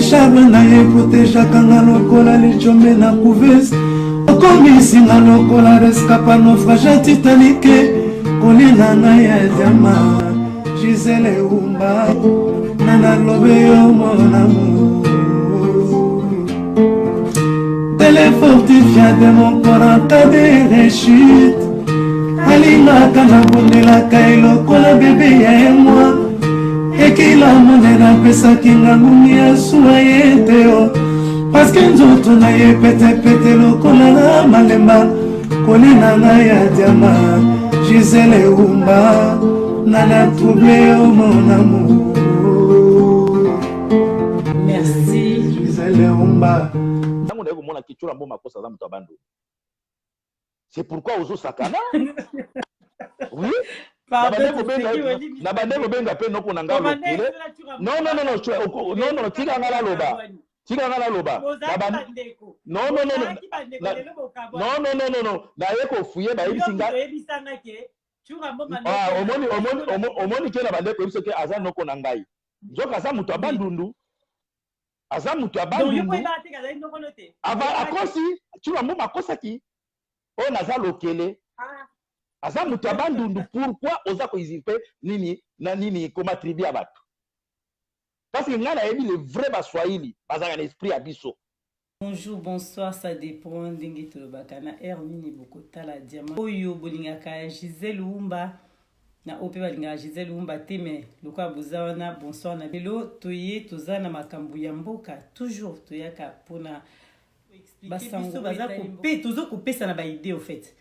charme na ye protejaka nga lokola lichombe na couveuse okomisinga lokola rescapa naufrage titanike kolinga ngai ya diama Gisele Umba nana lobe yo mon amour téléfortifia de mon corps en cas de rechute alingaka na bondelaka elokola bebe ya emwa ekila monena pesaki ngangumi ya suwa ye teo paske nzoto na ye petepete lokola na malemba kolina na ya diama Gisele Umba nana trouble yo mon amour. Merci Gisele Umba. C'est pourquoi aux sakana oui. Non, pourquoi oza ko usurper nini na nini comme tribu ya bato parce que ngana yebi le vrai baswahili bazanga na esprit ya biso. Bonjour, bonsoir, ça dépend ndenge tolobaka na air nini bokota la diamant oyo bolingaka Gisele Umba na ope balingaka Gisele Umba te mais lokola boza wana bonsoir na belo toye toza na makambo ya mboka toujours toyaka pona basango baza kope tozo kopesa na ba idée au fait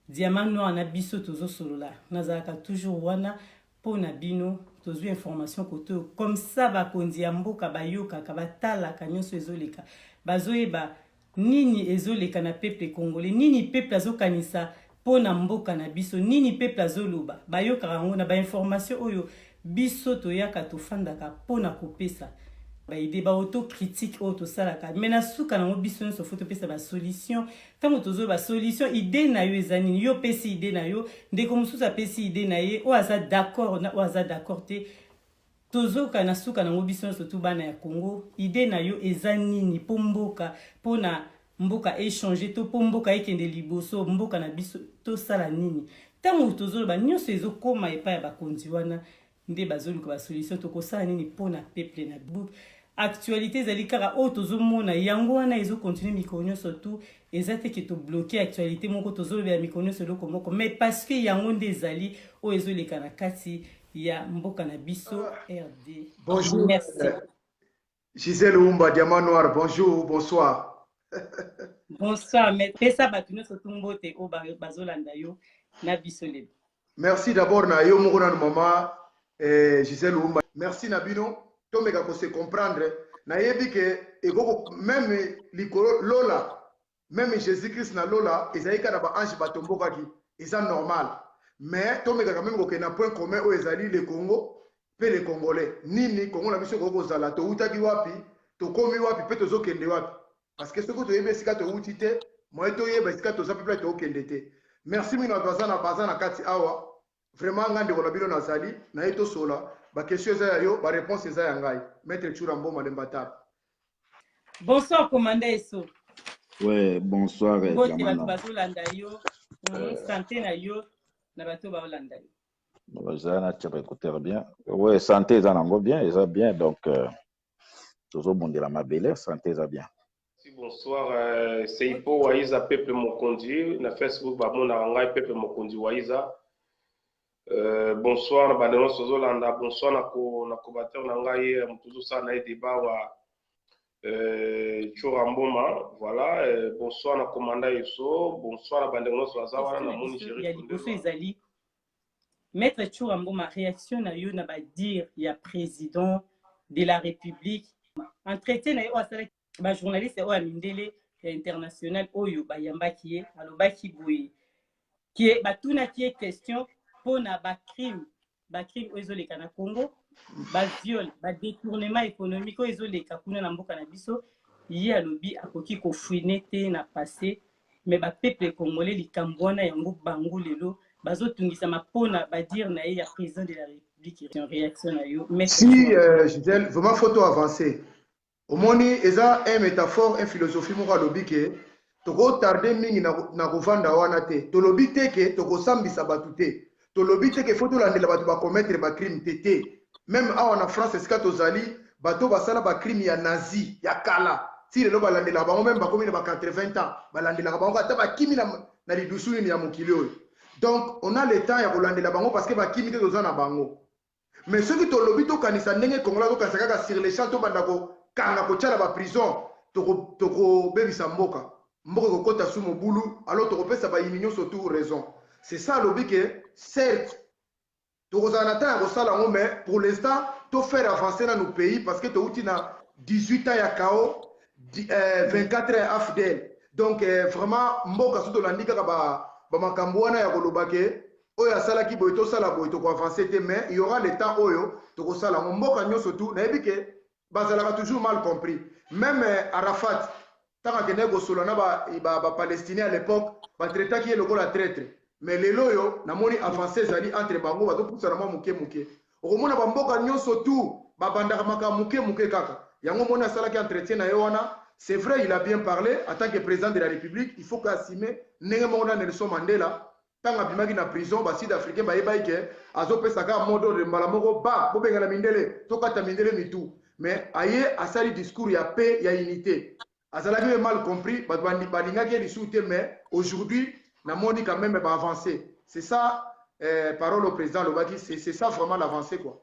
Diamant noir na biso tozo solola nazalaka toujours wana pona bino tozo information koto comme ça ba kondi ya mboka bayoka ka batala ka nyonso ezoleka bazoyeba nini ezoleka na peuple congolais nini peuple azokanisa pona mboka na biso nini peuple azoloba bayoka rango na ba information oyo biso toyaka tofandaka pona kopesa ba idée ba autocritique auto salaka mena suka na biso nso foto pesa ba solution tango tozo ba solution idée na yo ezanini yo pesi idée na yo ndeko mususa pesi idée na ye o aza d'accord na o aza d'accord te tozo kana suka na biso nso tu bana ya Congo idée na yo ezanini po mboka pona mboka échanger to po mboka ekende liboso mboka na biso to sala nini tango tozo ba nyonso ezokoma epa ya bakonzi wana nde bazoluka ba solution to kosala nini pona peuple na book actualité zali kaka o tozomona yango wana ezo continuer mikonyo surtout ezate ke to bloquer actualité moko tozoloba ya mikonyo solo komoko mais parce que yango nde ezali o ezoleka na kati ya mboka na biso RD. Bonjour. Merci. Gisele Umba Diamant Noir, bonjour, bonsoir. Bonsoir, mais pesa batuno sotumbote o bazolanda yo na biso lebe. Merci d'abord na yo moko na mama Gisele Umba. Merci Nabino. Tomeka ko se comprendre na yebi ke egoko même likolo lola même Jésus-Christ na lola ezaika na ba ange batomboka ki eza normal mais tomeka quand même ko na point commun o ezali le Congo pe les Congolais nini Congo na biso ko zala to utaki wapi to komi wapi pe to zokende wapi parce que ce que to yebe sika to utite moi to yeba sika to za people to okende te merci mino bazana kati awa vraiment ngande ko na bino na zali na eto sola ba question za yo ba réponse za yangai maître Churambo Malembata. Bonsoir commandant Eso. Ouais, bonsoir Diamant. Santé na yo na bato ba Holanda yo. Ça tu peux écouter bien. Ouais, santé ça nango bien, ça bien donc toujours bon de la mabelle, santé ça bien. Bonsoir, c'est Ipo Waiza Peuple Mokondi, na Facebook ba mona ngai Peuple Mokondi Waiza. Bonsoir Badeno Sozolanda, bonsoir na kobateur na ngai mutuzu sana na débat wa Choramboma, voilà, bonsoir na commandant Eso, bonsoir na Badeno Sozawa na moni chéri Ezali Maître Choramboma réaction na yo na ba dire ya président de la République entretien na yo asala ba journaliste o amindele international oyo ba yambaki ye alobaki boye qui est batuna qui est question pour na ba crime ezoleka na Congo ba viol ba détournement économique ezoleka kuna na mboka na biso ye alobi akoki ko fouiner te na passé mais ba peuple congolais likambwana yango bango lelo bazotungisa mapona ba dire na ye ya président de la République réaction na yo si Gisèle vraiment photo avancée omoni eza un métaphore un philosophie moko alobi ke tokotarde mingi na kovanda wana te tolobi te ke tokosambisa bato te tolobi te ke fo tolandela bato bakometre bacrime te même awa na France esika tozali bato basala bacrime ya nazi ya kala ti lelo balandelaka bango meme bakomi na ba 80 ans balandelaka bango ata bakimi na lidusu nini ya mokili oyo. Donc on a le temps ya kolandela bango parce que bakimi te toza na bango. Mais soki tolobi tokanisa ndenge kongola tokanisa kaka sur les champs tobanda kokanga kotiala baprison tokobebisa mboka mboka ekokota su mobulu alors tokopesa bayini nyonso tout raison. C'est ça alobi ke certes tokozala na temps ya kosala yango mais pour l'instant tofaire avancer na nos pays parce que touti na 18 ans ya kao 24 ans ya AFDL. Donc vraiment mboka so tolandi kaka bamakambo wana ya koloba ke oyo asalaki boye tosala boye tokoavancer te mais il y aura le temps oyo tokosala yango mboka nyonso tu nayebi ke bazalaka toujours mal compris. Même Arafat tant akende kosola na bapalestinien à l'époque batraitaki ye lokola traître mais lelo oyo namoni avancé ezali entre bango bazopusana mwa moke moke okomona bamboka nyonso tu babandaka makambo moke moke kaka yango moni asalaki entretien na ye wana. C'est vrai, il a bien parlé en tant que président de la République. Il faut qu'assime ndenge moko na Nelson Mandela tant abimaki na prison ba sud-africain bayebai ke azopesaka modo de mbala moko ba bobengana mindele tokata mindele mitu mais aye asali discours ya paix ya unité azalaki mal compris balingaki lisu te mais aujourd'hui namoni quand même ba avancer. C'est ça parole au président Lobaki, c'est ça vraiment l'avancée quoi.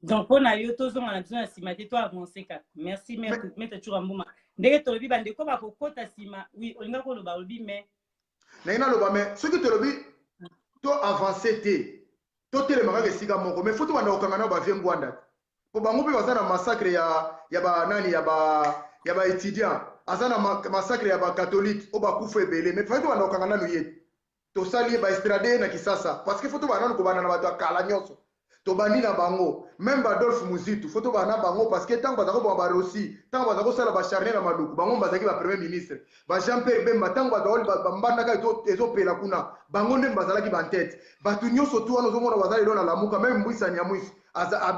Donc, on a eu tous les gens qui ont avancé. Merci, Maître Chourambouma. Dès que tu as dit que tu as dit oui, on a dit mais. Mais ce que tu as dit, tu as avancé. Tu as dit que tu as dit que mais il faut que tu aies dit que pour bango pe bazana massacre ya ba étudiant azana massacre ya ba catholique o ba kufa ebele mais faut to okanga na yé to sali ba estrade na Kisasa parce que faut to bana ko bana na bato akala nyonso to bandi na bango même Adolphe Muzitu faut to bana bango parce que tant bazako ba Rossi tant bazako sala ba charner na maluku bango bazaki ba premier ministre ba Jean-Pierre Bemba tant bazako ba mbanda ka ezo pela kuna bango ndem bazalaki ba tête batu nyonso tu wana zo mona bazali na lamuka même Mbwisa Nyamwisi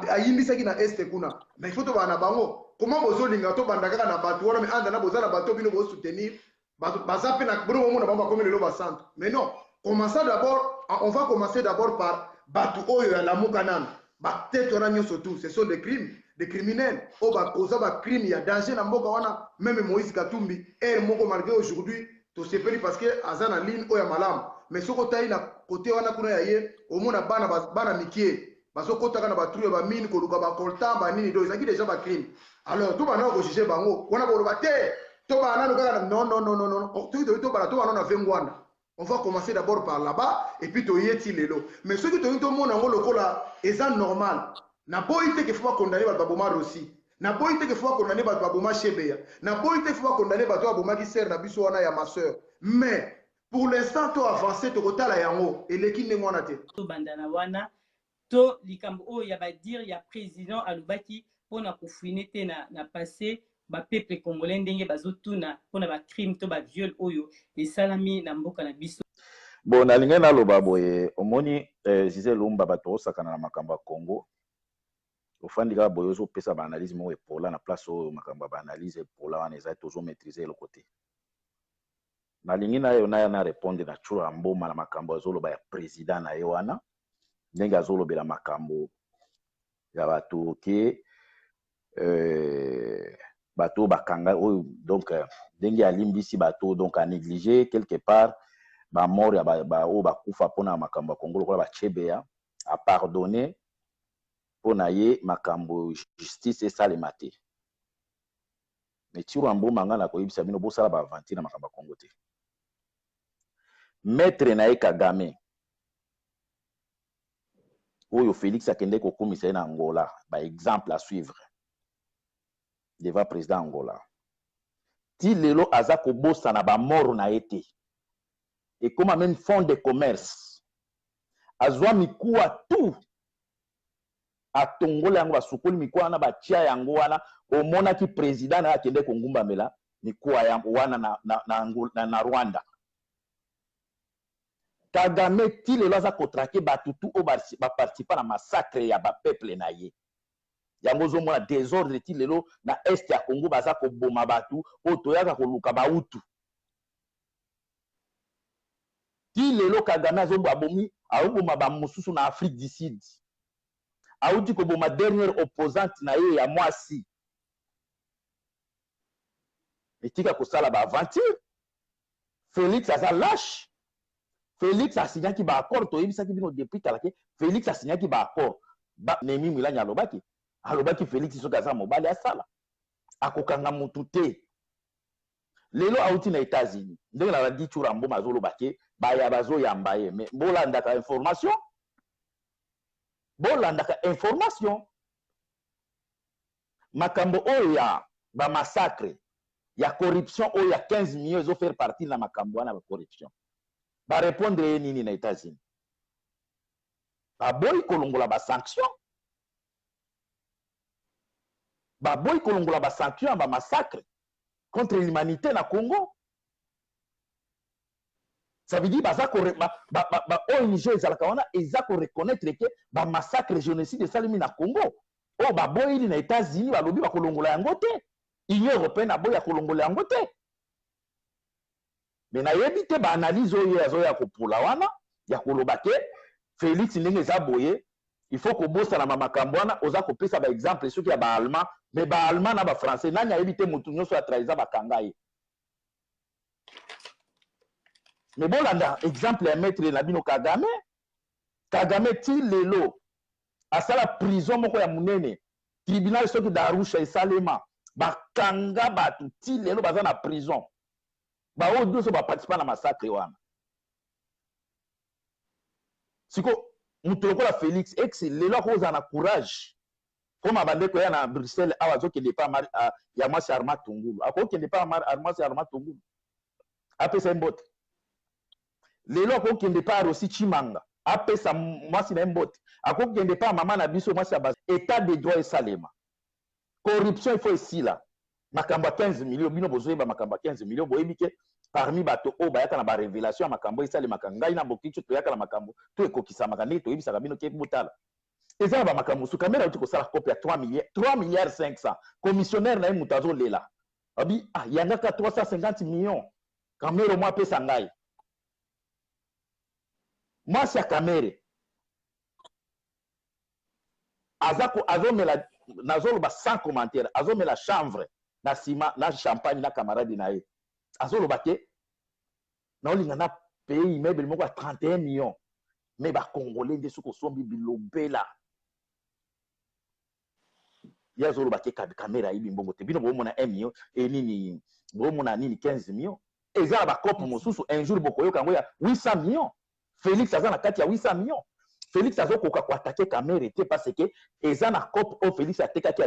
ayimbisaki na este kuna mais il faut to bana bango comment bozolinga to banda kaka na bato wana mais anda na bozala bato bino bo soutenir baza pe na bono mona bamba comme le loba centre. Mais non, commençons d'abord, on va commencer d'abord par bato oyo ya lamuka nana ba tete wana nyonso tout ce sont des crimes, des criminels o ba koza ba crime ya danger na mboka wana même Moïse Katumbi moko malgré aujourd'hui to sepeli parce que azana ligne oya malam mais soko tayi na côté wana kuna ya ye omona bana mikie bazokotaka na batruye ba mine koluka ba coltan ba nini do ezaki déjà ba crime. Alors tout bana ko juger bango wana koloba te to bana no kaka non to bana to bana na vengwana. On va commencer d'abord par là-bas et puis to yeti lelo mais ceux qui to mona ngo lokola eza normal na boite que faut pas condamner ba boma Rossi na boite que faut pas condamner ba boma Chebeya na boite que faut pas condamner ba boma ki ser na biso wana ya ma sœur mais pour l'instant to avancer to kotala yango eleki ndenge wana te to bandana wana to likambo oyo ya ba dire ya président alobaki pona kofuine te na passé ba peuple congolais ndenge bazotuna pona ba crime to ba viol oyo esalami na mboka na biso. Bon nalinga naloba boye omoni Gisèle Lumba bato osakana na makambo ya Congo ofandika boye ozopesa ba analyse mo epola na place oyo makambo ba analyse epola wana eza tozo maîtriser le côté nalingi na yo na répondre na chura mboma na makambo azoloba ya président na ye wana ndenge azolobela makambo ya bato ke bateau bakanga donc ndenge alimbisi bateau donc a négligé quelque part ba mort ya ba o bakufa pona makambo Congo lokola ba Chebeya a pardonner pona ye makambo justice esalema te mais tiro mboma ngana koyebisa bino bosala ba aventure na makambo Congo te maître na ye Kagame oyo Félix akende ko komisa na Angola ba exemple à suivre devant président Angola ti lelo aza ko bossa na ba mort na été et comme même fond de commerce azwa mikuwa tout a Tongola yango basukoli mikuwa na batia yango wana omona ki président na akende ko ngumba mela mikuwa yango wana na Rwanda Kagame ti lelo aza ko traquer batutu o ba participer na massacre ya ba peuple na ye yango ozomona désordre ti lelo na est ya Congo baza koboma batu oyo toyaka koluka bautu ti lelo Kagame azoboma bamosusu na Afrique du Sud auti koboma dernière opposante na ye ya mwasi etika kosala baaventure. Félix aza lâche. Félix asignaki baaccord toyebisaki bino depuis kala ke Félix asignaki baaccord Nemi Mwilanya alobaki Félix soki aza mobali asala akokanga mutu te. Lelo auti na États-Unis ndenge na di Tshura Mboma azoloba ke baya bazoyamba ye mais bolandaka information makambo oyo ya bamassacre ya corruption oyo ya 15 millions ezofaire partie na makambo wana bacorruption barépondre ye nini na États-Unis? Baboyi kolongola basanction ya bamassacre contre l'humanité na Congo. Ça veut dire ONG ezalaka wana eza ko reconnaître ke bamassacre génocide esalemi na Congo oyo baboyi na États-Unis balobi bakolongola yango te. Union européenne aboya kolongola yango te. Mais nayebi te baanalyse oyo azoya kopula wana ya koloba ke Félix ndenge eza boye il faut kobosana na makambo wana oza kopesa baexemple soki ya baallemand mais baallemand na bafrançais nani ayebi te motu nyonso ya trahisa bakanga ye. Mais bolanda exemple ya maître na bino Kagame ti lelo asala prison moko ya munene tribunal soki d'Arusha esalema bakanga batu ti lelo baza na prison baoyo nyonso baparticipa na massacre wana. Siko mutu lokola Félix ex lelo akozala na courage koma bandeko ya na Bruxelles awa azokende pa ya mwasi Arma Tungulu akokende pa mwasi Arma Tungulu apesa mbote. Lelo akokende pa Rossi Chimanga apesa mwasi na mbote akokende pa mama na biso mwasi ya état de droit esalema. Corruption il faut ici là makambo 15 millions bino bozoyeba makambo 15 millions boyebi ke parmi bato o bayaka na ba révélation makambo isale makangai na bokicho toyaka na makambo to ekokisa makande toyebisaka bino ke botala eza ba makambo su kamera uti kosala copie ya 3 milliards 500 commissionnaire na mutu azolela abi yangaka 350 millions kamera moi pesa ngai mwasi ya kamere azomela nazoloba sans commentaire azomela chanvre na sima na champagne na camarade na ye azoloba ke naolinga na pays immeuble moko ya 31 millions mais bacongolais nde soki osombi bilobela ye azoloba ke kamera ayibi mbongo te bino bomona 1 million enini bomona nini 15 millions eza na bakope mosusu un jour bokoyoka yango ya 800 millions. Félix aza na kati ya 800 millions. Félix azokoka koatake kamera te parce que eza na cope o Félix atekaki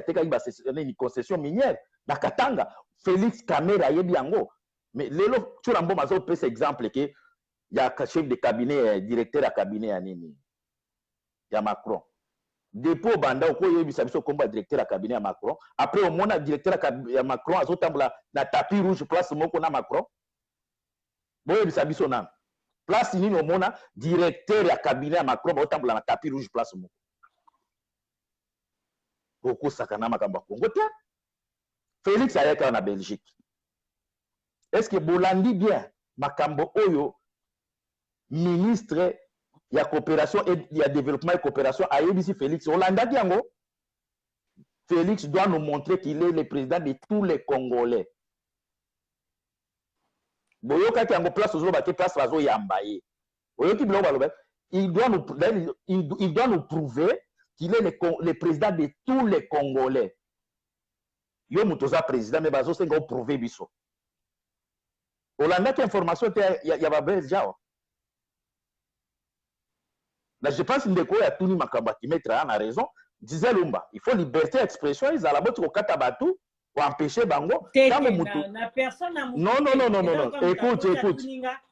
ni concession minière na Katanga. Félix kamera yebi yango mais lelo Tshura Mboma azopesa exemple ke ya chef de cabinet directeur ya cabinet ya nini ya Macron depuis banda okoyebisa biso komba directeur ya cabinet ya Macron après omona directeur ya Macron azotambola na tapis rouge place moko na Macron boyebisa biso nana place nini omona directeur ya cabinet ya Macron baotambola na tapis rouge place moko okosaka na makambo ya Congo te. Félix ayaka na Belgique. Est-ce que bolandi bien makambo oyo ministre ya coopération et ya développement et coopération ayebisi Félix olandaki yango? Félix doit nous montrer qu'il est le président de tous les Congolais. Boyoka ki yango place ozoloba ke place bazo yamba ye. Oyoki bilo baloba il doit nous prouver qu'il est le président de tous les Congolais. Yo mutoza président mais bazo senga prouver biso. Olandaki information te ya ba belge. Là, je pense que ya tuni makamba qui mettra en raison. Disait Lumba, il faut liberté d'expression, ils allaient au katabatu pour empêcher bango. Na personne n'a non.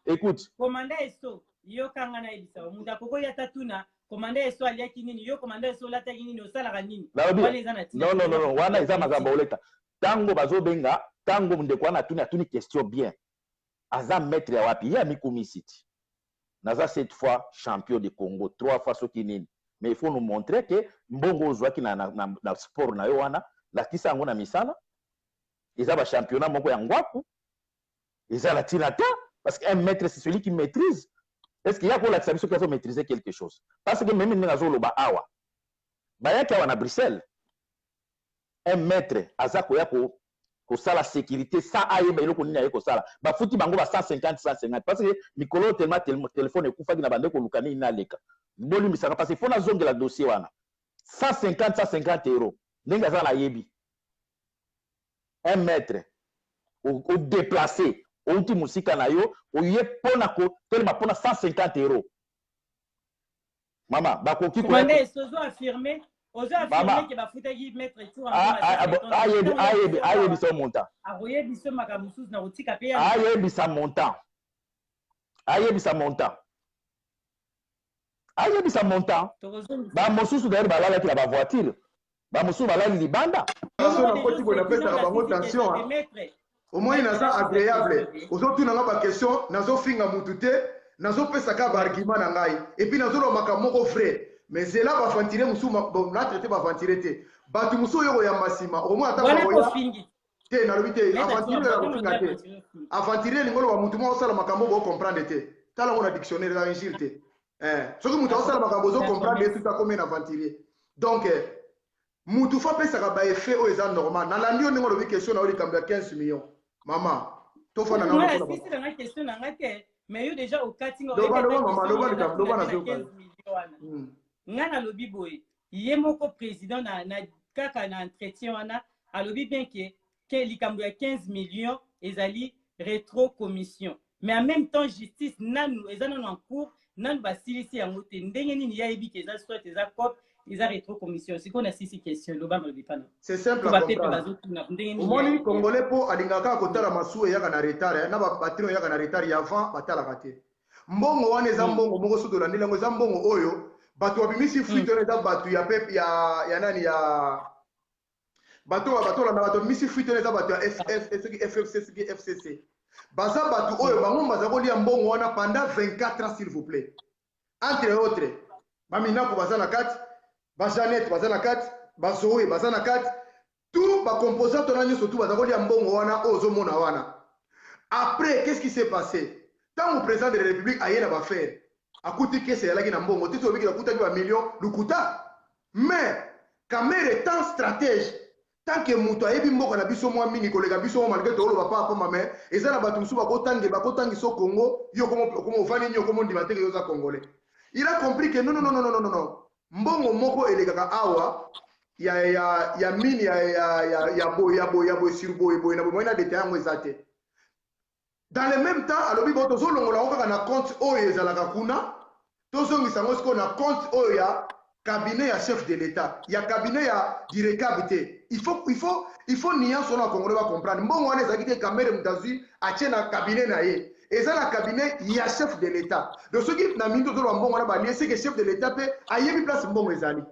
Écoute. Commandant Esso, yo kanga na ebisa. Muda koko ya tatuna, commandant Esso aliaki nini, yo commandant Esso lata nini, osala nini. Non, wana eza makamba oleta. Tango bazo benga, tango mundeko wana tuni question bien. Aza maître ya wapi, ya Mikumi City. Naza 7 fois champion de Congo, 3 fois soki nini. mais il faut nous montrer que mbongo ozwaki na sport na yo wana lakisa yango na misala eza ba championnat moko ya ngwaku eza la tinata parce qu'un maître c'est celui qui maîtrise. Est-ce qu'il y a pour la service qui a maîtriser quelque chose? Parce que même dans zolo ba awa bayaki awa na Bruxelles un maître azako ya ko sala sécurité ça ayeba eloko nini ayeko sala ba futi bango ba 150 parce que mikolo tellement téléphone ekufaki na bande ko lukani ina leka boli misaka parce que faut na zonge la dossier wana 150 euros ndenge za la yebi un maître au déplacer au outil musika na yo au ye pona ko tellement pona 150 euros mama ba ko ki ko sozo affirmer ozo affirmer que ba futaki mettre tout ayebi so montant ayebi so makamusus na otika pe ayebi sa montant ba mosusu d'ailleurs ba lala ki la ba voiture ba mosusu ba lala libanda au moins il a agréable aujourd'hui na ba question nazo finga mututé nazo pesa ka ba argument na ngai et puis nazo lo makamoko frère mais c'est là ba ventire musu bon na traité ba ventire te batu musu yo ya masima au moins ata ba te na lobité aventire lingolo wa mutu mo sala makambo bo comprendre te tala ngona dictionnaire la injirte soki mutu osala makambo zo comprendre tout à comme na ventire donc mutu fa pesa ka ba effet o eza normal na landi on ngolo bi question na oli kamba 15 millions maman to fa na na ko si na question na ngate mais yo déjà au cutting on ngana lobi boy ye moko président na kaka na entretien wana alobi bien que likambo ya 15 millions ezali rétro commission mais en même temps justice nanu ezana en cours nanu basilisi yango te ndenge nini ya yebi ke za soit eza cop eza rétro commission siko na sisi question loba lobi pana c'est simple à comprendre omoni congolais po alingaka kotala masuwe yaka na retard na ba patron yaka na retard ya avant batala kate mbongo wana eza mbongo moko soto la ndilango eza mbongo oyo bato babimisi fuite eza bato ya pep ya nani ya bato la bato babimisi fuite eza bato ya FCC baza bato oyo bango baza kolia mbongo wana pendant 24 ans s'il vous plaît entre autres baminako baza na kati bajanete baza na kati bazoe baza na kati tout bacomposant na nyonso tout baza kolia mbongo wana oyo ozomona wana après qu'est-ce qui s'est passé tant le président de la République a yé à faire à coûter que c'est là qui n'a bon moté tu veux qu'il a millions le coûta mais quand même étant stratège tant que muto ayebi mboko na biso mwa mini kolega biso malgré to lo papa mama et ça na batu musu bakotangi so Congo yo comme vani nyo comme ndima te yo za congolais il a compris que non mbongo moko elegaka awa ya mini ya boy sur boy na boy na détail ngo ezate. Dans le même temps, alors bi boto zolongola okaka na compte oyo ezalaka kuna tozongisa ngo siko na compte oyo ya cabinet ya chef de l'État ya cabinet ya directeur. Il faut nier son congolais va comprendre mbongo wana ezaki te kamere mutazi atie na cabinet na ye eza na cabinet ya chef de l'État donc soki na minto zolo mbongo wana ba lié c'est que chef de l'État pe ayebi place mbongo ezali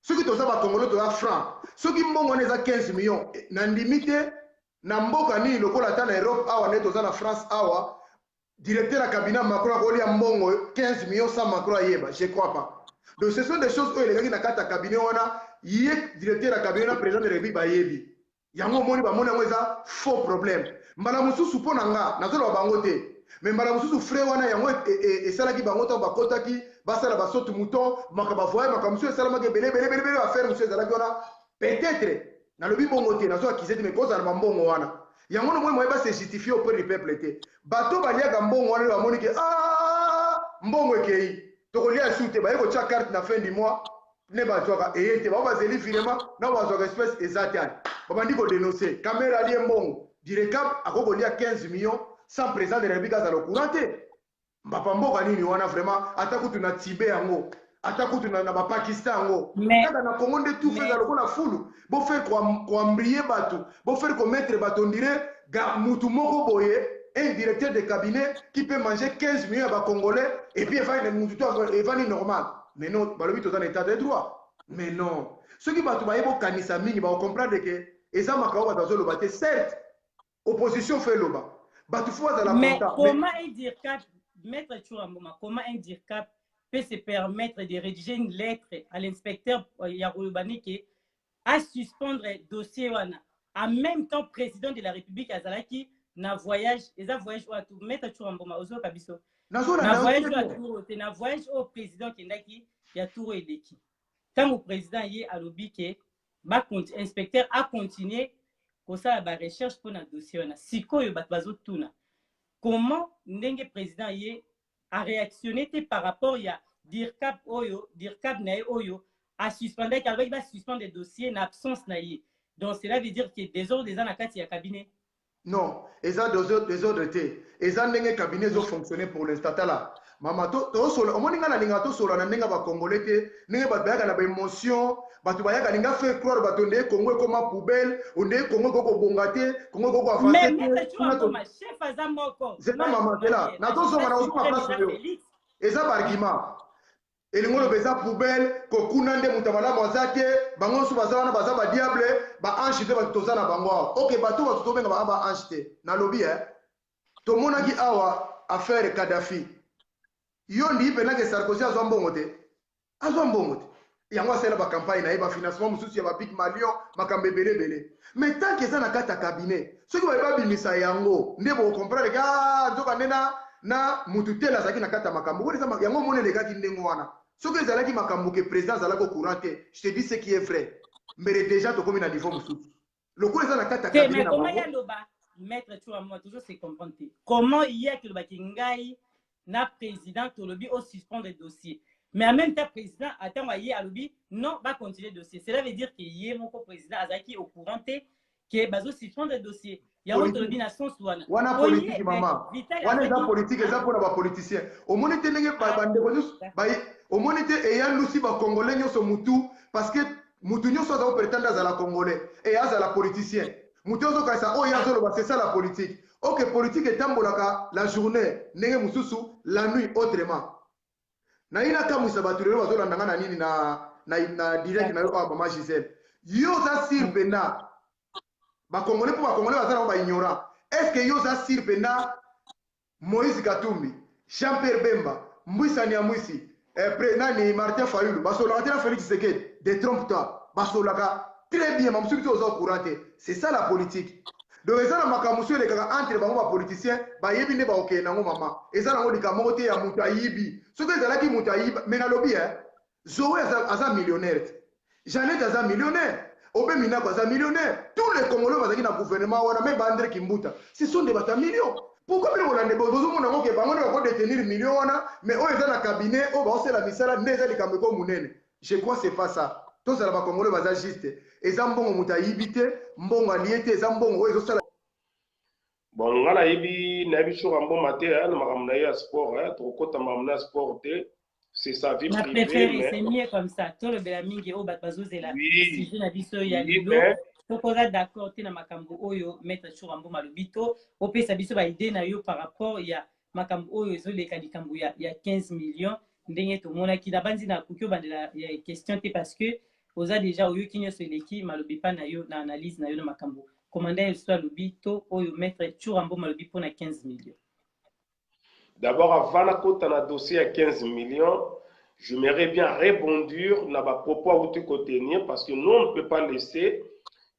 soki toza ba congolais to ya franc soki mbongo wana eza 15 millions na ndimite na mboka nini lokola ta na Europe awa ne toza na France awa directeur ya cabinet Macron akolia mbongo 15 millions sans Macron ayeba je crois pas donc ce sont des choses oyo elekaki na kata cabinet wana ye directeur ya cabinet na président de la République bayebi yango moni ba moni yango eza faux problème mbala mususu pona nga nazolo bango te mais mbala mususu frère wana yango esalaki bango to bakotaki basala basotu mouton makaba voyer makamusu esalamaki bele affaire musu ezalaki wana peut-être na lobi bongo te nazo akizeti me koza na mbongo wana yango no moye ba se justifier auprès du peuple te bato baliaka mbongo wana ba moni ke mbongo ekei to kolia sute ba yeko cha carte na fin du mois ne ba toka eyete ba bazeli finalement na ba zoka espèce exactement ba bandi ko dénoncer caméra li mbongo direcap akoko lia 15 millions sans président de la République à l'occurrence mbapa mboka nini wana vraiment atakutu na Tibet yango atakutu na ba Pakistan yango kada na Congo de tout fait lokola fulu bo faire ko ambrier bato bo faire ko mettre bato ndire ga mutu moko boye un directeur de cabinet qui peut manger 15 millions à congolais et puis il va normal mais non balobi to dans état de droit mais non ceux qui bato ba yebo kanisa mingi ba comprendre que eza makao ba zo loba te certes opposition fait loba bato faut dans la mais comment dire cap maître Chouamboma comment dire cap peut se permettre de rédiger une lettre à l'inspecteur Yarulubanike à suspendre le dossier en même temps président de la République Azalaki na voyage voyage à tout mettre tout en bon ozo kabiso na voyage au président Kendaki ya tour eleki tant au président y a lobby ba inspecteur a continué pour ça la recherche pour un dossier na sikoyo bazo tuna comment ndenge président y a réactionné par rapport à DIRCAP na oyo a suspendre car il va suspendre des dossiers en absence naïe. Donc cela veut dire que des ordres des anakati à cabinet. Non, ils ont des ordres été. Ils ont des cabinets qui fonctionné pour l'instant là. Maman, to solo, au moins n'inga linga to solo na n'inga ba congolais te, n'inga ba baga na ba émotion, ba tu baga n'inga fait croire ba tonde Congo comme poubelle, on est Congo koko bongate, Congo koko avancer. Mais tu as comme chef azamoko. C'est pas maman là. Na to solo na osuma place yo. Eza ba argument. Elingolo beza poubelle ko kunande mutabala mwazake bango su bazana baza ba diable ba anchite ba tozana bango. OK ba to ba to benga ba anchite. Na lobby to monaki awa affaire Kadhafi. Yo ndi pena ke Sarkozy azwa mbongo te. Azwa mbongo te. Yango asela ba campagne na ba financement mususu ya ba big malion makambe belebele. Mais tant que ça na kata cabinet, ceux qui va bimisa yango ndebo comprendre ka nzoka nena na mututela zaki na kata makambo. Ko ça yango monele ka kindengo wana. Ce que zalaki makambo ke président zalako couranté, je te dis ce qui est vrai. Mais déjà to komi na niveau mususu. Le coup ça na kata cabinet. Mais comment ya loba maître tu vois moi toujours c'est comprendre. Comment il y a que le bakingai na président to lobby au suspendre le dossier. Mais en même temps président attend y a lobby non va continuer le dossier. Cela veut dire que y mon président azaki au couranté que bazo suspendre le dossier. Il y a autre lobby na son soin. Wana politique maman. Wana eza politique eza pour ba politiciens. Au monite ndenge ba bande ko ba au monite eya lusi ba congolais nyoso mutu parce que mutu nyoso za prétendre za la congolais et za la politicien. Mutu ozo ka ça o ya zo c'est ça la politique. OK politique etambolaka la journée ndenge mususu la nuit autrement. Na ina kamu sabatule bazo landanga na nini na direct na yo ba mama Gisèle. Yo za sirpena ba congolais pour ba congolais bazana ba ignorant. Est-ce que yo za sirpena Moïse Katumbi, Jean-Pierre Bemba, Mbwisa Nyamwisi, nani Martin Fayulu, basola tena Félix Tshisekedi, détrompe-toi, basola très bien, mamsu biso ozo courante. C'est ça la politique. Donc ezala makamusu le kaka entre bango ba politiciens, ba yebi ne ba oké nango mama. Ezala ngo likamoko te ya mutu ayibi. Soki ezala ki mutu ayiba, mais na lobby Zoé aza millionnaire. Janet aza millionnaire. Obe Minako aza millionnaire. Tous les Congolais bazaki na gouvernement wana même André Kimbuta. Ce sont des bata millions. Pourquoi les Hollandais bozomona ngo ke bango ba détenir millions wana, mais o eza na cabinet o ba osela misala ndeza likambo ko munene. Je crois c'est pas ça. Tous les Congolais baza juste. Eza mbongo mutu ayibite, mbongo aliete eza mbongo o ezosala. Bon ngala yebi na biso rambo maté na makamna ya sport to kota makamna sport te. C'est sa vie privée. Mais c'est mieux comme ça. Tout le belamingi au batbazozela. Si je n'ai pas dit ya lilo. Faut d'accord te na makambo oyo mettre sur rambo malobito. Au pesa biso ba idée na yo par rapport ya makambo oyo ezoleka likambo ya 15 millions. Ndenge to mona ki na bandi na kukyo bandela ya question te parce que oza déjà oyo kinyo seleki malobi pa na yo na analyse na yo na makambo. Commandant soit lobito oyo mettre sur rambo malobi pour na 15 millions. D'abord, avant la cote dans dossier à 15 millions, j'aimerais bien rebondir dans ma propos à vous contenir parce que nous, on ne peut pas laisser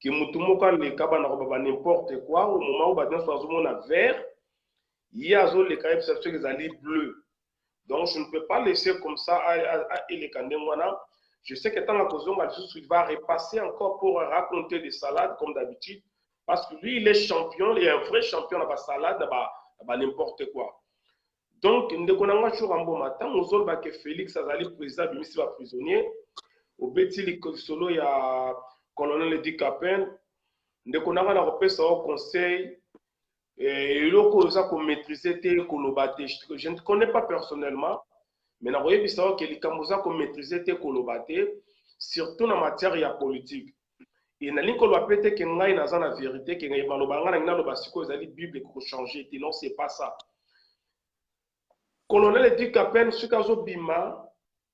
que Moutoumouka les cabana n'importe quoi. Au moment où nous sommes à vert, il y a les caïbes, c'est les alliés bleus. Donc, je ne peux pas laisser comme ça et les candémoina. Je sais que tant la cause, il va repasser encore pour raconter des salades comme d'habitude parce que lui, il est champion, il est un vrai champion dans la salade, dans n'importe quoi. Donc, nous avons toujours un bon matin. Nous avons que Félix Azali, président du ministère prisonnier. Au Bétil, solo, il y a colonel Edi Capen. Nous avons un au conseil. Et nous avons maîtrisé Kolobate. Je ne connais pas personnellement, mais nous avons que les Kamouza ont maîtrisé Kolobate, surtout en matière de politique. Et nous avons pété que nous avons la vérité, que nous avons la Bible pour changer. Non, ce n'est pas ça. Colonel Edi Capen, ce qu'azo bima,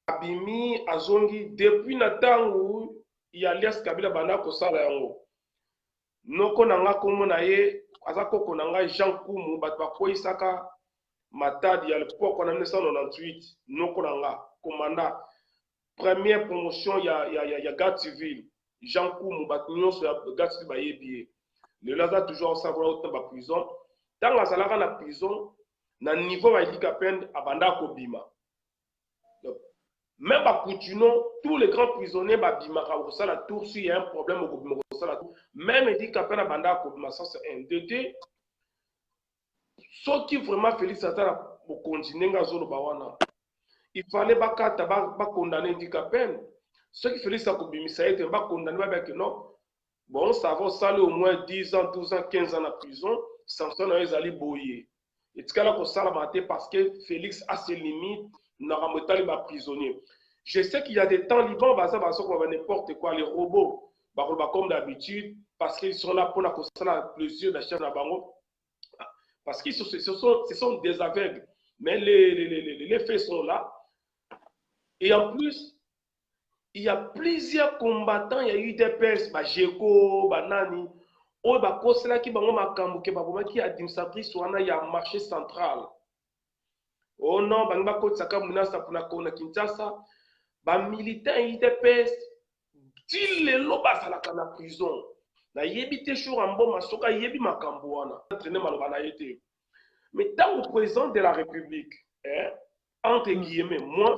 abimi azongi depuis natangu ya alias Kabila banda ko sala yango. Noko nanga komo na ye azako konanga Jean Kumu bat ba ko isaka Matadi à l'époque en 1998, non commandant. Première promotion, il y a garde civil. Jean Koumou, Batignon, sur la garde civil, il y a billet. Le Lazare toujours en savoir autant de prison. Dans la prison, na niveau il dit à peine à Banda Kobima. Même à Koutounon, tous les grands prisonniers, Bima, la tour, s'il y a un problème au Kobima, même il dit qu'à peine à Banda Kobima, ça c'est un DT. Ce qui vraiment Félix Atala pour continuer à zone bawana. Il fallait pas condamner dit qu'à peine. Ce qui Félix Atala ça a été pas condamné avec non. Bon, ça va saler au moins 10 ans, 12 ans, 15 ans en prison. Samson a allé boyer. Et ce cas-là, qu'on s'est maté parce que Félix a ses limites, n'a pas les prisonniers. Je sais qu'il y a des temps libres, ça va n'importe quoi, les robots, comme d'habitude, parce qu'ils sont là pour la plaisir d'acheter la banque. Parce que ce sont des aveugles. Mais les faits sont là. Et en plus, il y a plusieurs combattants, il y a eu des pères, Jeko, Banani, qui a administratrice il y a un marché central. Oh non, Kinshasa, militaires, il y a des pères, il les lobas à la prison. Na yebite jour en bon masoka yebi makamboana entraîné malobana été. Mais dans le président de la République, entre guillemets, moi,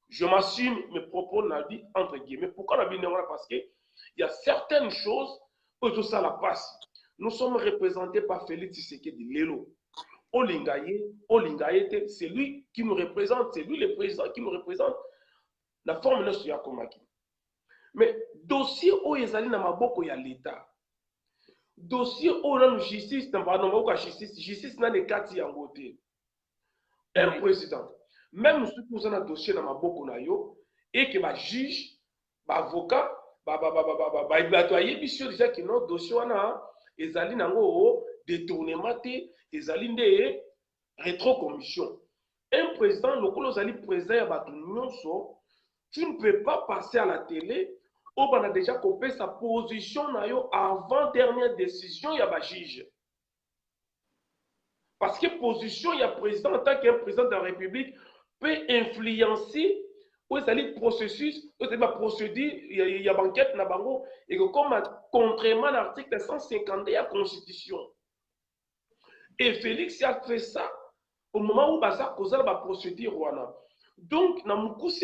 je m'assume mes propos n'a dit entre guillemets. Pourquoi la binôme? Parce que il y a certaines choses où tout ça la passe. Nous sommes représentés par Félix Tshisekedi Lelo. Olingaye, c'est lui qui nous représente, c'est lui le président qui nous représente. La forme de ce Yakomaki. Mais dossier où ils allaient dans ma boko ya l'État. Dossier où la justice, justice n'a des quatre en côté. Un président. Même si vous avez un dossier dans ma boko na yo et que ma juge, ma avocat, il déjà que notre dossier na ils allaient dans détournement, ils allaient des rétrocommission. Un président, le colo allait président à tu ne peux pas passer à la télé. On a déjà coupé sa position avant dernière décision, il y a un juge. Parce que position, il y a président en tant qu'un président de la République peut influencer où est le processus, où est la procédure, il y a banquette na bango et que comme contrairement à l'article 150 de la Constitution. Et Félix a fait ça au moment où Baza causait la procédure wana. Donc na mukuse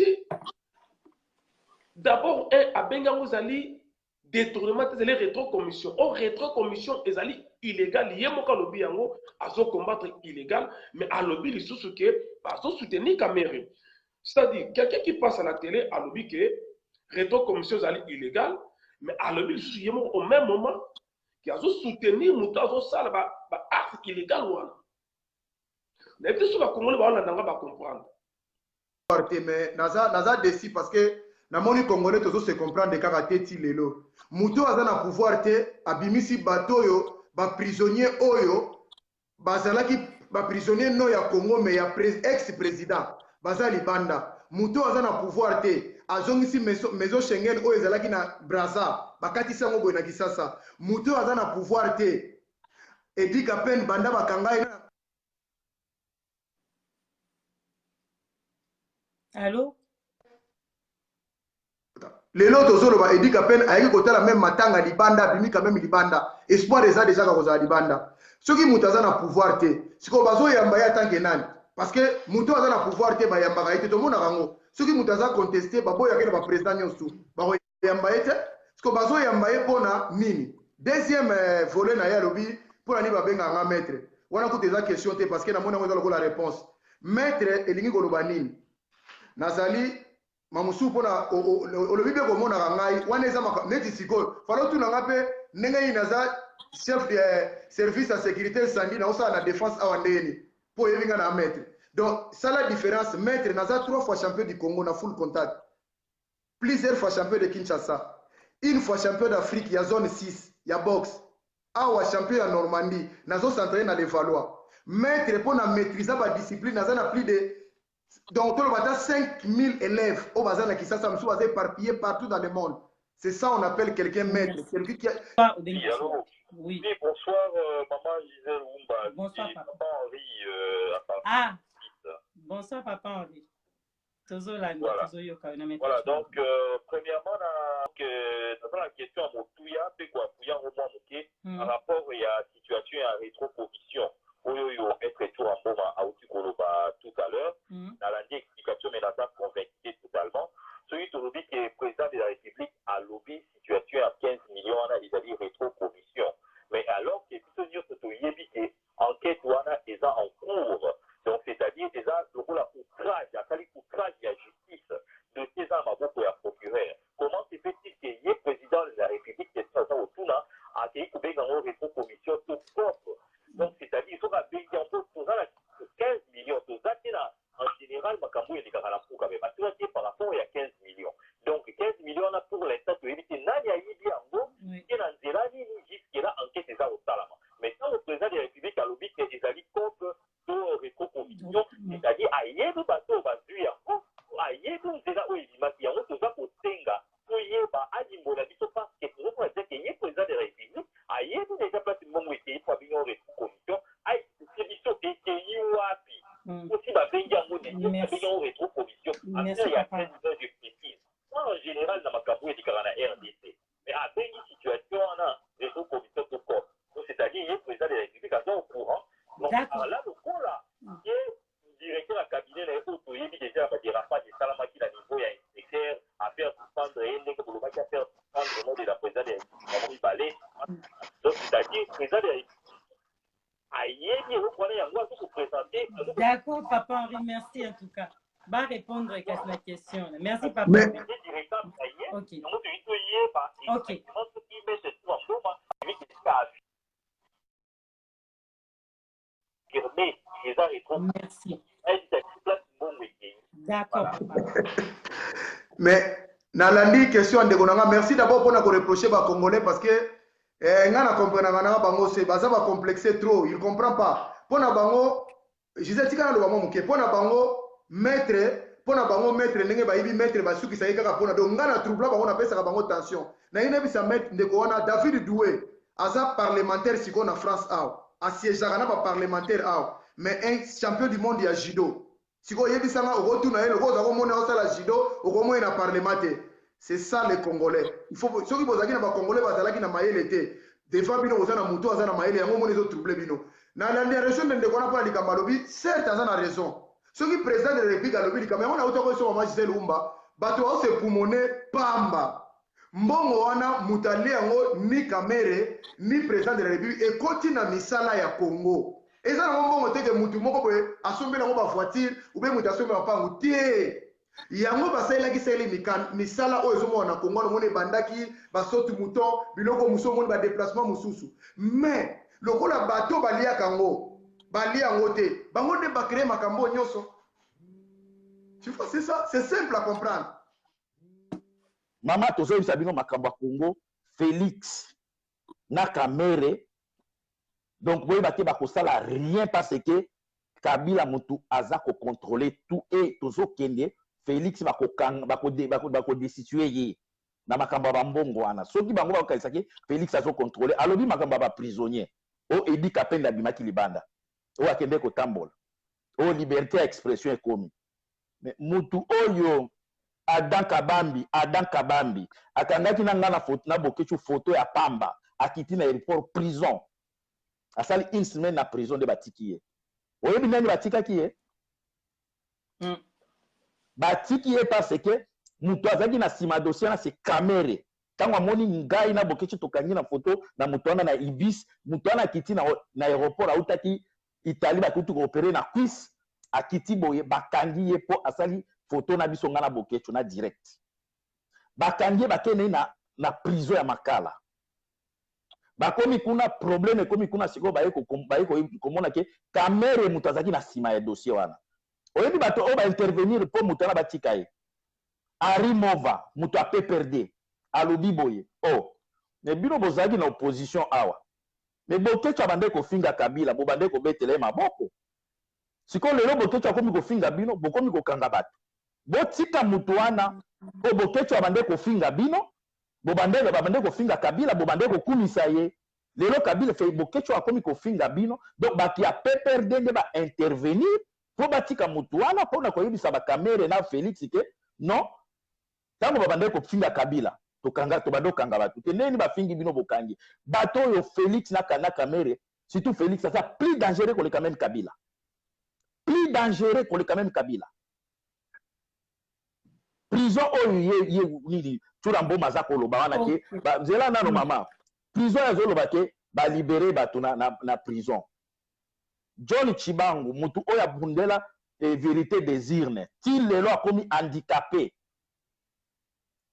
d'abord, à Benga, vous allez détournement, vous allez rétrocommission. Or, rétrocommission, ils allez illégal. Il y a un lobby à combattre illégal, mais à lobby, il faut soutenir Caméra. C'est-à-dire, quelqu'un qui passe à la télé, à lobby que rétrocommission, ils allez illégal, mais à lobby, il au même moment, qui a soutenir Mouta, ça, acte illégal. Mais plus souvent, on va comprendre. Mais Naza décide parce que na moni congolais tozo se comprendre de karaté ti lelo muto aza na pouvoir te abimisi bato yo ba prisonnier oyo bazalaki ba prisonnier no ya Congo mais ya ex président baza libanda muto aza na pouvoir te azongisi maison Schengen oyo ezalaki na Brazza bakati sango boye na Kisasa muto aza na pouvoir te Edi Kapen banda bakangai na Allô? Les autres sont Edi Kapen a côté la même matanga libanda bimi quand même libanda espoir des déjà ka libanda ceux qui mutaza na pouvoir te siko bazo yamba ya tanke nani parce que muto aza na pouvoir te ba yamba ka ite to mona rango ceux qui mutaza contester ba boya ke ba président nyosu ba yamba ite siko bazo yamba ye pona nini deuxième volet na ya lobby pour ani ba benga nga maître wana ko des questions te parce que na mona ngo la réponse maître elingi ko loba nini nazali mamusu pona olobi be ko mona ngai wana eza neti siko falo tu nga pe nengai naza chef de service à sécurité incendie na osa na défense awandeni po yevinga na maître donc ça la différence maître naza 3 fois champion du Congo na full contact plusieurs fois champion de Kinshasa une fois champion d'Afrique ya zone 6 ya boxe awa champion ya Normandie nazo s'entraîner na les Valois maître pona maîtriser ba discipline naza na plus de donc, on a 5000 élèves au bazar qui sont éparpillés partout dans le monde. C'est ça on appelle quelqu'un maître. Quelqu'un qui a... Oui. Oui, bonsoir, maman Gisèle Oumba. Bonsoir, Et papa. papa Henri. Bonsoir, papa Henri. Voilà, donc, premièrement, dans la question à Motouya, par rapport à la situation à rétro-commission, être tout en moment à Outikoloba tout à l'heure, dans l'explication, mais dans sa convaincu totalement, celui qui dit que le président de la République a lobby situation à 15 millions, c'est-à-dire rétro-commission. Mais alors que plutôt dire que enquête est en cours, donc c'est-à-dire déjà le outrage, outrage de la justice de ces armes à beaucoup à procureur. Comment se fait-il qu'il y ait président de la République qui est au Tuna à qui il dans une rétro-commission tout propre? Donc c'est-à-dire il faut qu'il y ait 15 millions de Zatina. En général, Makambu est par rapport à 15 millions. Donc 15 millions pour l'instant, tu évites Nania Yibi Ango, qui est dans Zélani, jusqu'à enquête des au Salama. Mais quand le président de la République a lobby que les alliés contre le rétro-commission, c'est-à-dire à Yébi Bato, Bazu Yango, à Yébi Zéla Ouimaki, Yango, tout ça pour Tenga, pour Yéba, Adimbo, la vision parce que nous pouvons dire qu'il y a président de la République, à Yébi déjà place de mon métier, pour avoir une rétro-commission, à Yébi Soté, qui est Yuapi. Aussi, ma veille à mon équipe, une rétro-commission. Après, il y a 13 ans de précise. En général, dans ma cabouille, il y a la RDC. Mais après une situation, on a rétro-commission tout corps. Donc, c'est-à-dire, il y a le président de la République qui est au courant. Donc, alors là, le coup là, qui est directeur à cabinet, il y a déjà des dérapage de Salamaki, à niveau, il y a un secrétaire à faire suspendre, et il y a à faire suspendre le nom de la présidente de la République. Donc, c'est-à-dire, le président de la République. D'accord, papa Henri, merci en tout cas. Va répondre à la question. Merci, papa. Ok. Ok. Merci. D'accord, papa. Mais, Nalandi, question de Gonanga, merci d'abord pour nous reprocher les Congolais parce que ngana comprendre na bango c'est baza ba complexer trop, il comprend pas. Pona bango, je sais tika na lo bango muke, pona bango maître ndenge ba yibi maître ba suki saika ka pona donc ngana trouble bango na pesa ka bango tension. Na ine bisa maître ndeko wana David Doué, aza parlementaire siko na France aw, asiégeaka na ba parlementaire aw, mais un champion du monde ya judo. Siko yebisa nga okotu na ele ko za ko mona osala judo, okomo na parlementaire. C'est ça les Congolais. Il faut ceux qui bozaki na ba Congolais bazalaki na mayele te. Devant bino ozana mutu azana mayele yango moni zo trouble bino. Na la raison de ndeko na pour likamba lobi, certes azana raison. Ceux qui président de la République a lobi likamba on a autant que so mama Gisèle Oumba, bato o se pulmoner pamba. Mbongo wana mutali yango ni Kamere ni président de la République et continue misala ya Congo. Eza na mbongo teke mutu moko boye asombe na ba voiture ou bien mutu asombe na pangu tie. Yango basalaki seli misala oyo ezomona na Congo mone bandaki basotu mouton biloko muso mone ba déplacement mususu mais lokola bato balia kango te bango de ba créer makambo nyoso. Tu vois, c'est ça, c'est simple à comprendre. Mama tozo bisabino makambo Congo Félix na Kamere donc boye baté ba kosala rien parce que Kabila mutu aza ko contrôler tout et tozo kende Félix bako destituer ye na makambo ba mbongo wana soki bango bakalisaki Félix azo contrôler alobi makambo ba prisonnier o Edi Kapenda bimaki libanda o akende ko tambola o liberté d'expression ekomi mais mutu oyo Adam Kabambi akangaki na ngana photo na bokechu photo ya pamba akiti na aéroport prison asali une semaine na prison de batiki ye oyebi nani batikaki ye batiki ye parce que mutu azaki na sima dossier na c'est Kamere tango amoni ngai na bokechi tokangi na photo na mutu wana na Ibis mutu wana akiti na aéroport autaki Italie bakutu koopérer na cuisse akiti boye bakangi ye po asali photo na biso ngana bokecho na direct bakangi bakene na prison ya Makala bakomi kuna problème ekomi kuna siko baye komona ke Kamere mutu azaki na sima ya dossier wana oyebi bato o ba intervenir po mutu na batika ye Ari Mova mutu a PPRD alobi boye ne bino bozaki na opposition awa me bokecho abande kofinga Kabila bo bande ko betele maboko siko lelo bokecho akomi kofinga bino bokomi kokanga bato botika mutu wana po bokecho abande kofinga bino bo bande kofinga Kabila bo bande kokumisa ye lelo Kabila fait bokecho akomi kofinga bino donc baki ya PPRD nde ba intervenir po batika mutu wana pona koyebisa ba kamere na Félix ke non tango babande kofinga Kabila tokanga tobando kanga batu ke neni bafingi bino bokangi bato yo Félix na kamere surtout Félix ça plus dangereux que le quand même Kabila plus dangereux que le quand même Kabila prison oyo ye nini turambo mazako loba wana ke zela nano mama prison ya zoloba ke ba libérer bato na prison John Chibangu mutu oya bundela vérité des urnes ti lelo akomi handicapé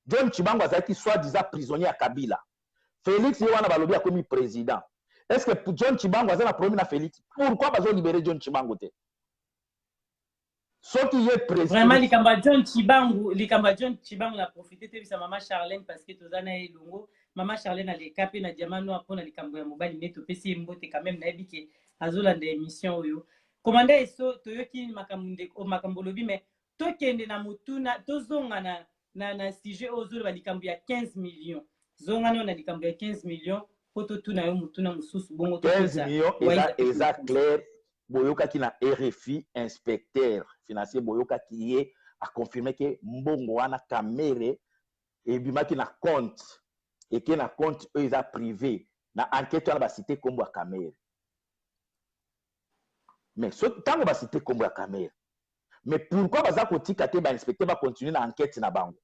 John Chibangu azaki soi-disant prisonnier à Kabila Félix ye wana balobi akomi président est-ce que John Chibangu azana problème na Félix pourquoi bazo libérer John Chibangu te ce qui est président vraiment likamba John Chibangu na profiter te bisa mama Charlène parce que tozana elongo mama Charlène ali kapé na diamano apona likambo ya mobali neto pesi mbote quand même na ebike azolanda émission oyo komanda eso toyoki makambo lobi mais tokende na mutuna tozonga na sujet ozolo ba likambo ya 15 millions zonga na likambo ya 15 millions poto tuna yo mutuna mususu bongo 15 millions exact clair boyoka ki na RFI inspecteur financier boyoka ki ye a confirmé que mbongo wana kamere ebimaki na compte et que na compte eux a privé na enquête wana ba cité kombo ya kamere mais ce tango ba cité kombo ya kamere mais pourquoi baza kotika te ba inspecteur ba continuer na enquête na bango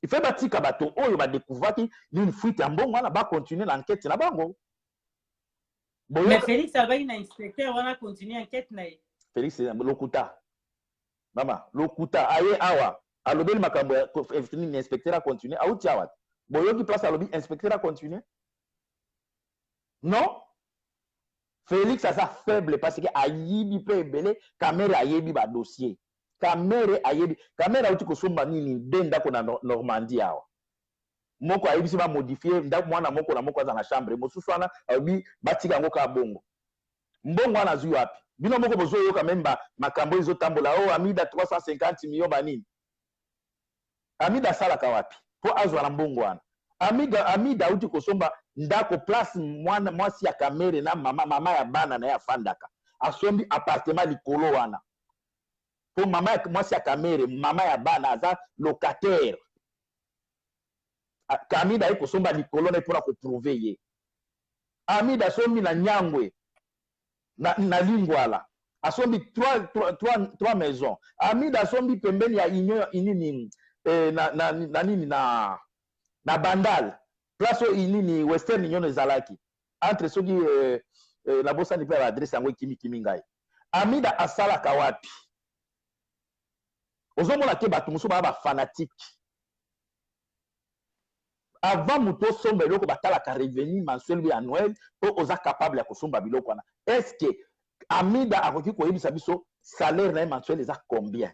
il fait batika bato oyo ba découvrir ki une fuite ya mbongo wana ba continuer na enquête na bango. Mais Félix a une inspecteur, on a continué l'enquête. Félix, c'est Lokuta. Maman, Lokuta, aye awa. Alobel makambo, l'inspecteur a continué. Aou tiawat. Boyo qui place à l'objet, inspecteur a continué. Non? Félix a sa faible parce que ayibi peut belé, caméra ayibi ba dossier. Caméra ayibi. Caméra outi ko somba nini denda ko na Normandie awa. Moko ayibisi ba modifier ndako mwana moko na moko za na chambre mosusu wana abi batika ngo ka bongo mbongo wana zuyo wapi bino moko bozo yoka memba makambo izo tambola o Amida 350 millions banini Amida sala ka wapi po azwa na mbongo wana Amida uti kosomba ndako place mwana mwasi ya kamere na mama ya bana na ya fandaka asombi appartement likolo wana po mama ya mwasi ya kamere mama ya bana aza locataire Amida iko somba likolo na pour ko prouver ye Amida sombi na Nyangwe na Lingwala asombi trois maisons Amida sombi pembeni ya union inini na nini na Bandal place inini Western Union ezalaki entre soki la bossa ni pe adresse yango kimi ngai Amida asala ka wapi ozomona ke bato muso ba fanatique avant muto somba biloko batalaka revenu mensuel bi annuel po oza capable ya kosomba biloko wana est-ce que Amida akoki koyebisa biso salaire na mensuel eza combien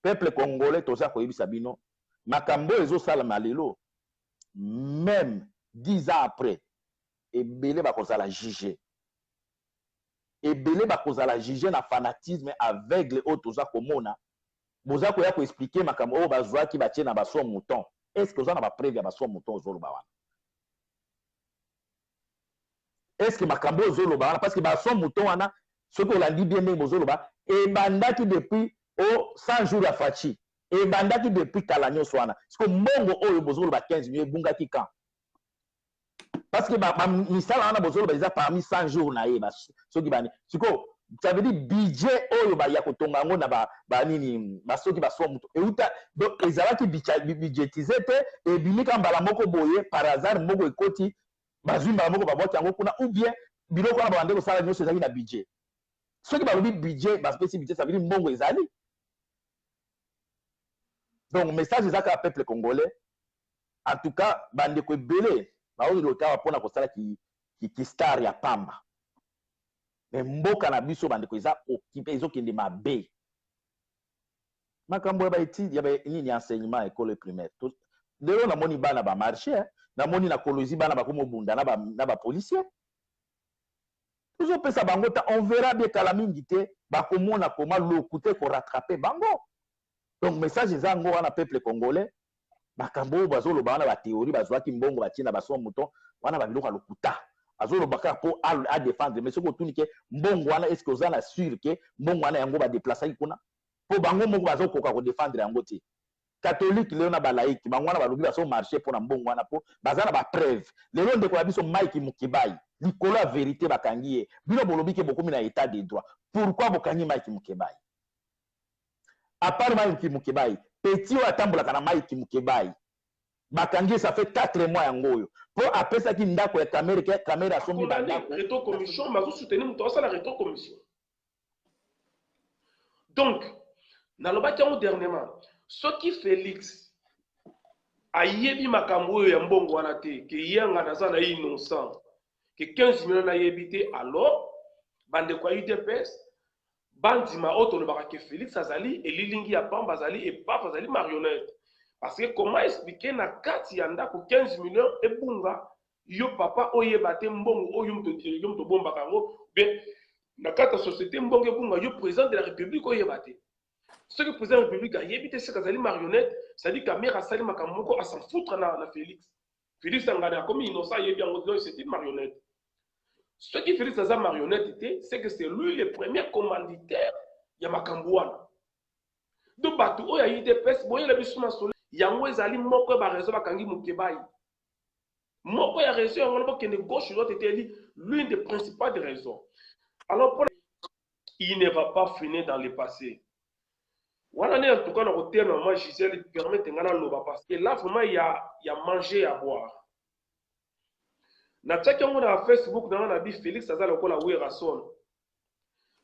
peuple congolais toza koyebisa bino makambo ezosalama lelo même 10 ans après ebele bakozala juge ebele bakozala juge na fanatisme aveugle oyo toza komona boza koya ko expliquer makambo oyo bazwaki batie na baso mouton est-ce que oza na bapreuve ya baso mouton ozoloba wana est-ce que makambo ozoloba wana parce que baso mouton wana soki olandi bien ndenge bozoloba ebandaki depuis 100 jours ya faci ebandaki depuis kala nyonso wana siko mbongo oyo bozoloba 15 millions ebungaki quand parce que misala wana bozoloba eza parmi 100 jours na ye soki bani siko ça veut dire budget oyo ba ya kotonga ngo na ba nini basoki baso muto euta donc ezalaki budgetiser te ebimika mbala moko boye par hasard moko ekoti bazwi mbala moko babwaki yango kuna ou bien biloko wana babande kosala nyonso ezalaki na budget soki balobi budget baspesi budget ça veut dire mbongo ezali donc message ezaka peuple congolais en tout cas bandeko ebele baozoka mpona kosala ki star ya pamba mais mboka na biso bandeko eza occupé ezokende mabe makambo ya baétude ya nini enseignement école primaire lelo namoni bana bamarché namoni na kolozi bana bakomobunda na bapolicier tozopesa bango ta on verra bien kala mingi te bakomona koma loku te korattrape bango donc message eza ngo wana peuple congolais makambo bazoloba wana ba théorie bazwaki mbongo batina baso muto wana babiloko ya lokuta azoloba kaka po a défendre mais soki otuni ke mbongo wana est-ce que ozana sûr ke mbongo wana yango badéplasaki kuna po bango moko bazokoka kodéfendre yango te catholique leo na balaiki bango wana balobi baso marché mpona mbongo wana po baza na bapreuve lelo ndeko na biso Mike Mukebai likolo ya vérité bakangi ye bino bolobi ke bokomi na état de droit pourquoi bokangi Mike Mukebai à part Mike Mukebai petit oyo atambolaka na Mike Mukebai bakangi ça fait 4 mois yango oyo po apesaki ndako ya kamera asombi bandako rétro commission bazo soutenir moto asala rétro commission donc nalobaki yango dernièrement soki Félix ayebi makambo oyo ya mbongo wana te ke yanga naza na innocent ke 15 millions nayebi te alors bandeko ya UDPS bandima oyo tolobaka ke Félix azali elilingi ya pamba azali epapa azali marionnette parce que comment expliquer na kati ya ndako 15 millions ebunga yo papa oyeba te mbongo oyo moto bombaka yango bien na kati ya société mbongo ebunga yo président de la république oyeba te ce que le président de la République a évité, c'est que les marionnettes, c'est-à-dire que la mère a sali makamoko à s'en foutre na Félix. Félix a comme innocent, il bien c'était une marionnette. Ce qui Félix a marionnette était, c'est que c'est lui le premier commanditaire de Makambouana. Donc, bateau, il y a eu des pestes, il y a eu des soleil, il y a eu des alliés, moko ba raison bakangi Mukebai. Moko ya raison, on a que gauche l'autre était l'une des principales raisons. Alors, il ne va pas finir dans le passé. Voilà, en tout cas, notre terme, moi, Gisèle, permet de gagner parce que là, vraiment, il y a manger à boire. Na tchaki on a Facebook, dans la vie, Félix, ça a le Werason.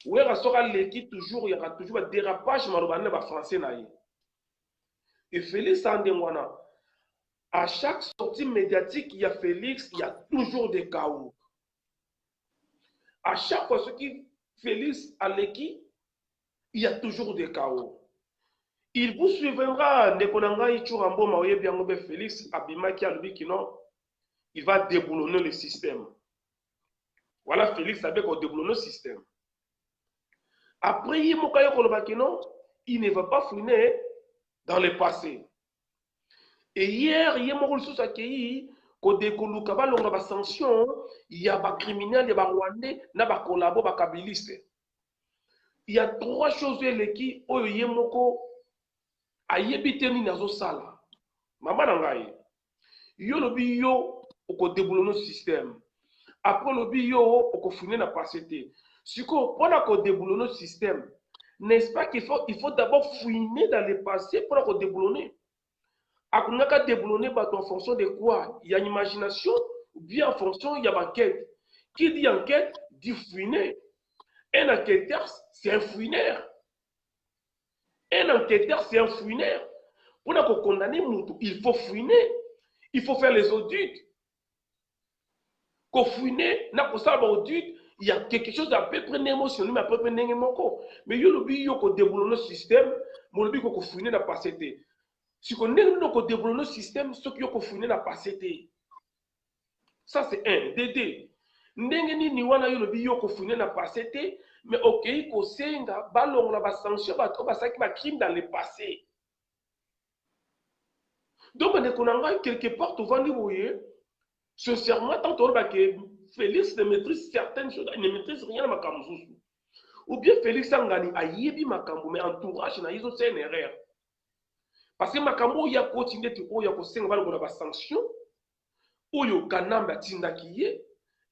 Werason a l'équipe toujours, il y aura toujours un dérapage, malheureusement, dans français. Et Félix, à chaque sortie médiatique, il y a Félix, il y a toujours des chaos. À chaque fois, ce qui Félix à l'équipe, il y a toujours des chaos. Il vous suivra, Nekonanga Ichurambo Maoye Biangobe Félix Abimaki Alubikino, il va déboulonner le système. Voilà, Félix savait qu'on déboulonne le système. Après, il ne va pas finir dans le passé. Et hier, il y a un sous accueilli, qu'on découle, qu'on a des sanctions, il y a des criminels, il y a des Rwandais, il y a des collaborateurs, des kabilistes. Il y a 3 choses qui ont été ayebite ni nazo sala mama na ngai yo lobi yo oko déboulonner le système après lobi yo oko finir na passer siko pona ko déboulonner le système n'est-ce pas qu'il faut d'abord fouiner dans le passé pour ko déboulonner akunaka déboulonner en fonction de quoi il y a une imagination ou bien en fonction il y a enquête qui dit enquête dit fouiner un enquêteur c'est un fouineur. Un enquêteur, c'est un fouineur. Pour condamner Moutou, il faut fouiner. Il faut faire les audits. Quand fouiner, il y a quelque chose d'à peu près émotionnel, mais à peu près n'émoco. Mais il y a le déboulonner le système, mais il y a le fouiner n'a pas été. Si on a déboulonner le système, ce qui a fouiner n'a pas été. Ça, c'est un. Dédé. Ndengeni ni wana yo lobi yo ko fouiner n'a pas été. Mais ok, ko senga balong la ba sanction ba to ba saki ba crime dans le passé. Donc on est quelque part tu vas dire oui, sincèrement tant on va que Félix ne maîtrise certaines choses, il ne maîtrise rien ma kamzusu. Ou bien Félix Angani a yebi makambo mais entourage na iso c'est une erreur. Parce que makambo ya continuer tu o ya ko senga balong la ba sanction oyo kanamba tindakiye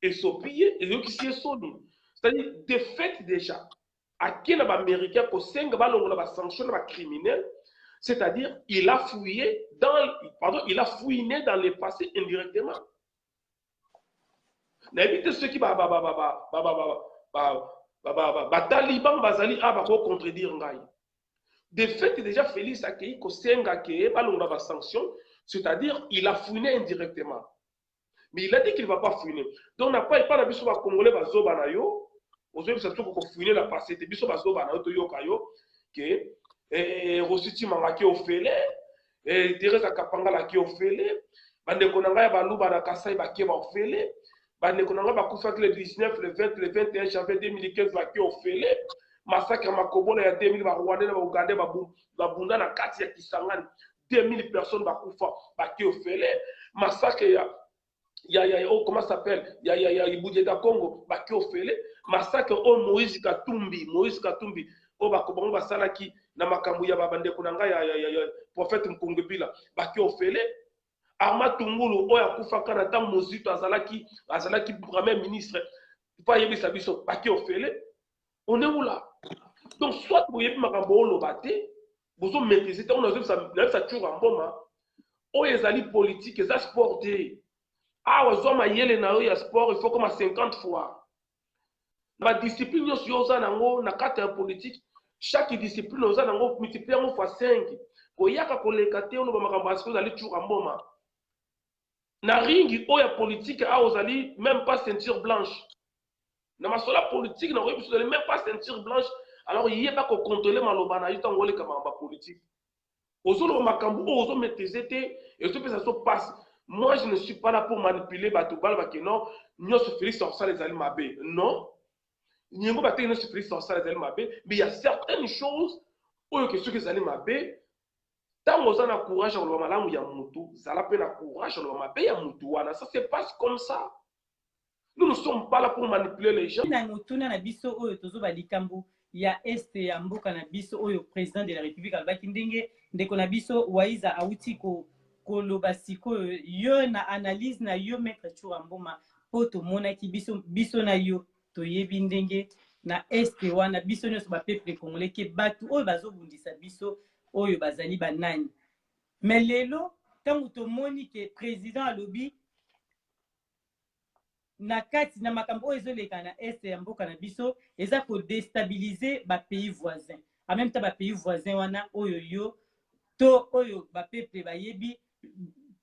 et sopiye et yo qui c'est soni. C'est-à-dire, de fait déjà, à qui n'a pas américain pour 5 balles, on a sanctionné un criminel, c'est-à-dire, il a fouillé il a fouiné dans le passé indirectement. N'évitez ceux qui Taliban bazali abako contredire ngai. De fait déjà, Félix accueilli ko senga ke balon la sanction, c'est-à-dire, il a fouiné indirectement. Mais il a dit qu'il ne va pas fouiner. Donc, on n'a pas la biso ba congolais bazoba na yo. Aujourd'hui, c'est tout pour fouiner la passé. Et biso bazoba na yo kayo que Rositi Mangaki ofele, Teresa Kapangala qui ofele, bande konanga ba luba na Kasai ba ki ba ofele, bande konanga ba kufa le 19, le 20, le 21 janvier 2015 ba ki ofele, massacre Makobola ya 2000 ba Rwanda na Uganda ba bunda na kati ya Kisangani. 2000 personnes bakufa baki ofele massacre oh, comment ça s'appelle Ibudjeta Congo baki ofele massacre Moïse Katumbi o bakobango basalaki na makambo ya babandeko na ngai ya prophète Mkongepila baki ofele Arma Tungulu oya kufaka na tam mozito azalaki premier ministre pas yebisa biso baki ofele on est où là donc soit vous yebi makambo o lobate vous maîtriser on a ça toujours en boma o ezali politique eza sport te wazo mayele na ya sport il faut comme 50 fois la discipline yo yoza nango na kata ya politique chaque discipline oza nango multiplier mo fois 5 ko yaka koleka te ono ba makambo asko ezali toujours en boma na ringi oya politique ozali même pas ceinture blanche na masola politique na oyebi ozali même pas ceinture blanche alors il y a pas qu'on contrôler maloba na yuta ngole kama ba politique ozolo makambo ozo maîtriser te et tout ça se passe. Moi je ne suis pas là pour manipuler batubal ba que non nyo se Félix Sorsa les ali mabe non nyengo ba te nyo se Félix Sorsa les ali mabe mais il y a certaines choses oyo que ceux qui ali mabe tant oza na courage on lo malamu ya mutu zala pe na courage on lo mabe ya mutu wana ça se passe comme ça. Nous ne sommes pas là pour manipuler les gens. Na mutuna na biso oyo tozo ba likambo ya este ya mboka na biso oyo président de la République albaki ndenge ndeko na biso waiza auti ko koloba sikoyo yo na analyse na yo maître Churamboma po tomonaki biso na yo toyebi ndenge na este wana biso nyonso ba peuple congolais ke batu oyo bazobundisa biso oyo bazali banani mais lelo tango tomoni ke président alobi na kati na makambo oyo ezoleka na este ya mboka na biso eza ko déstabiliser ba pays voisins en même temps ba pays voisins wana oyo yo to oyo ba peuple bayebi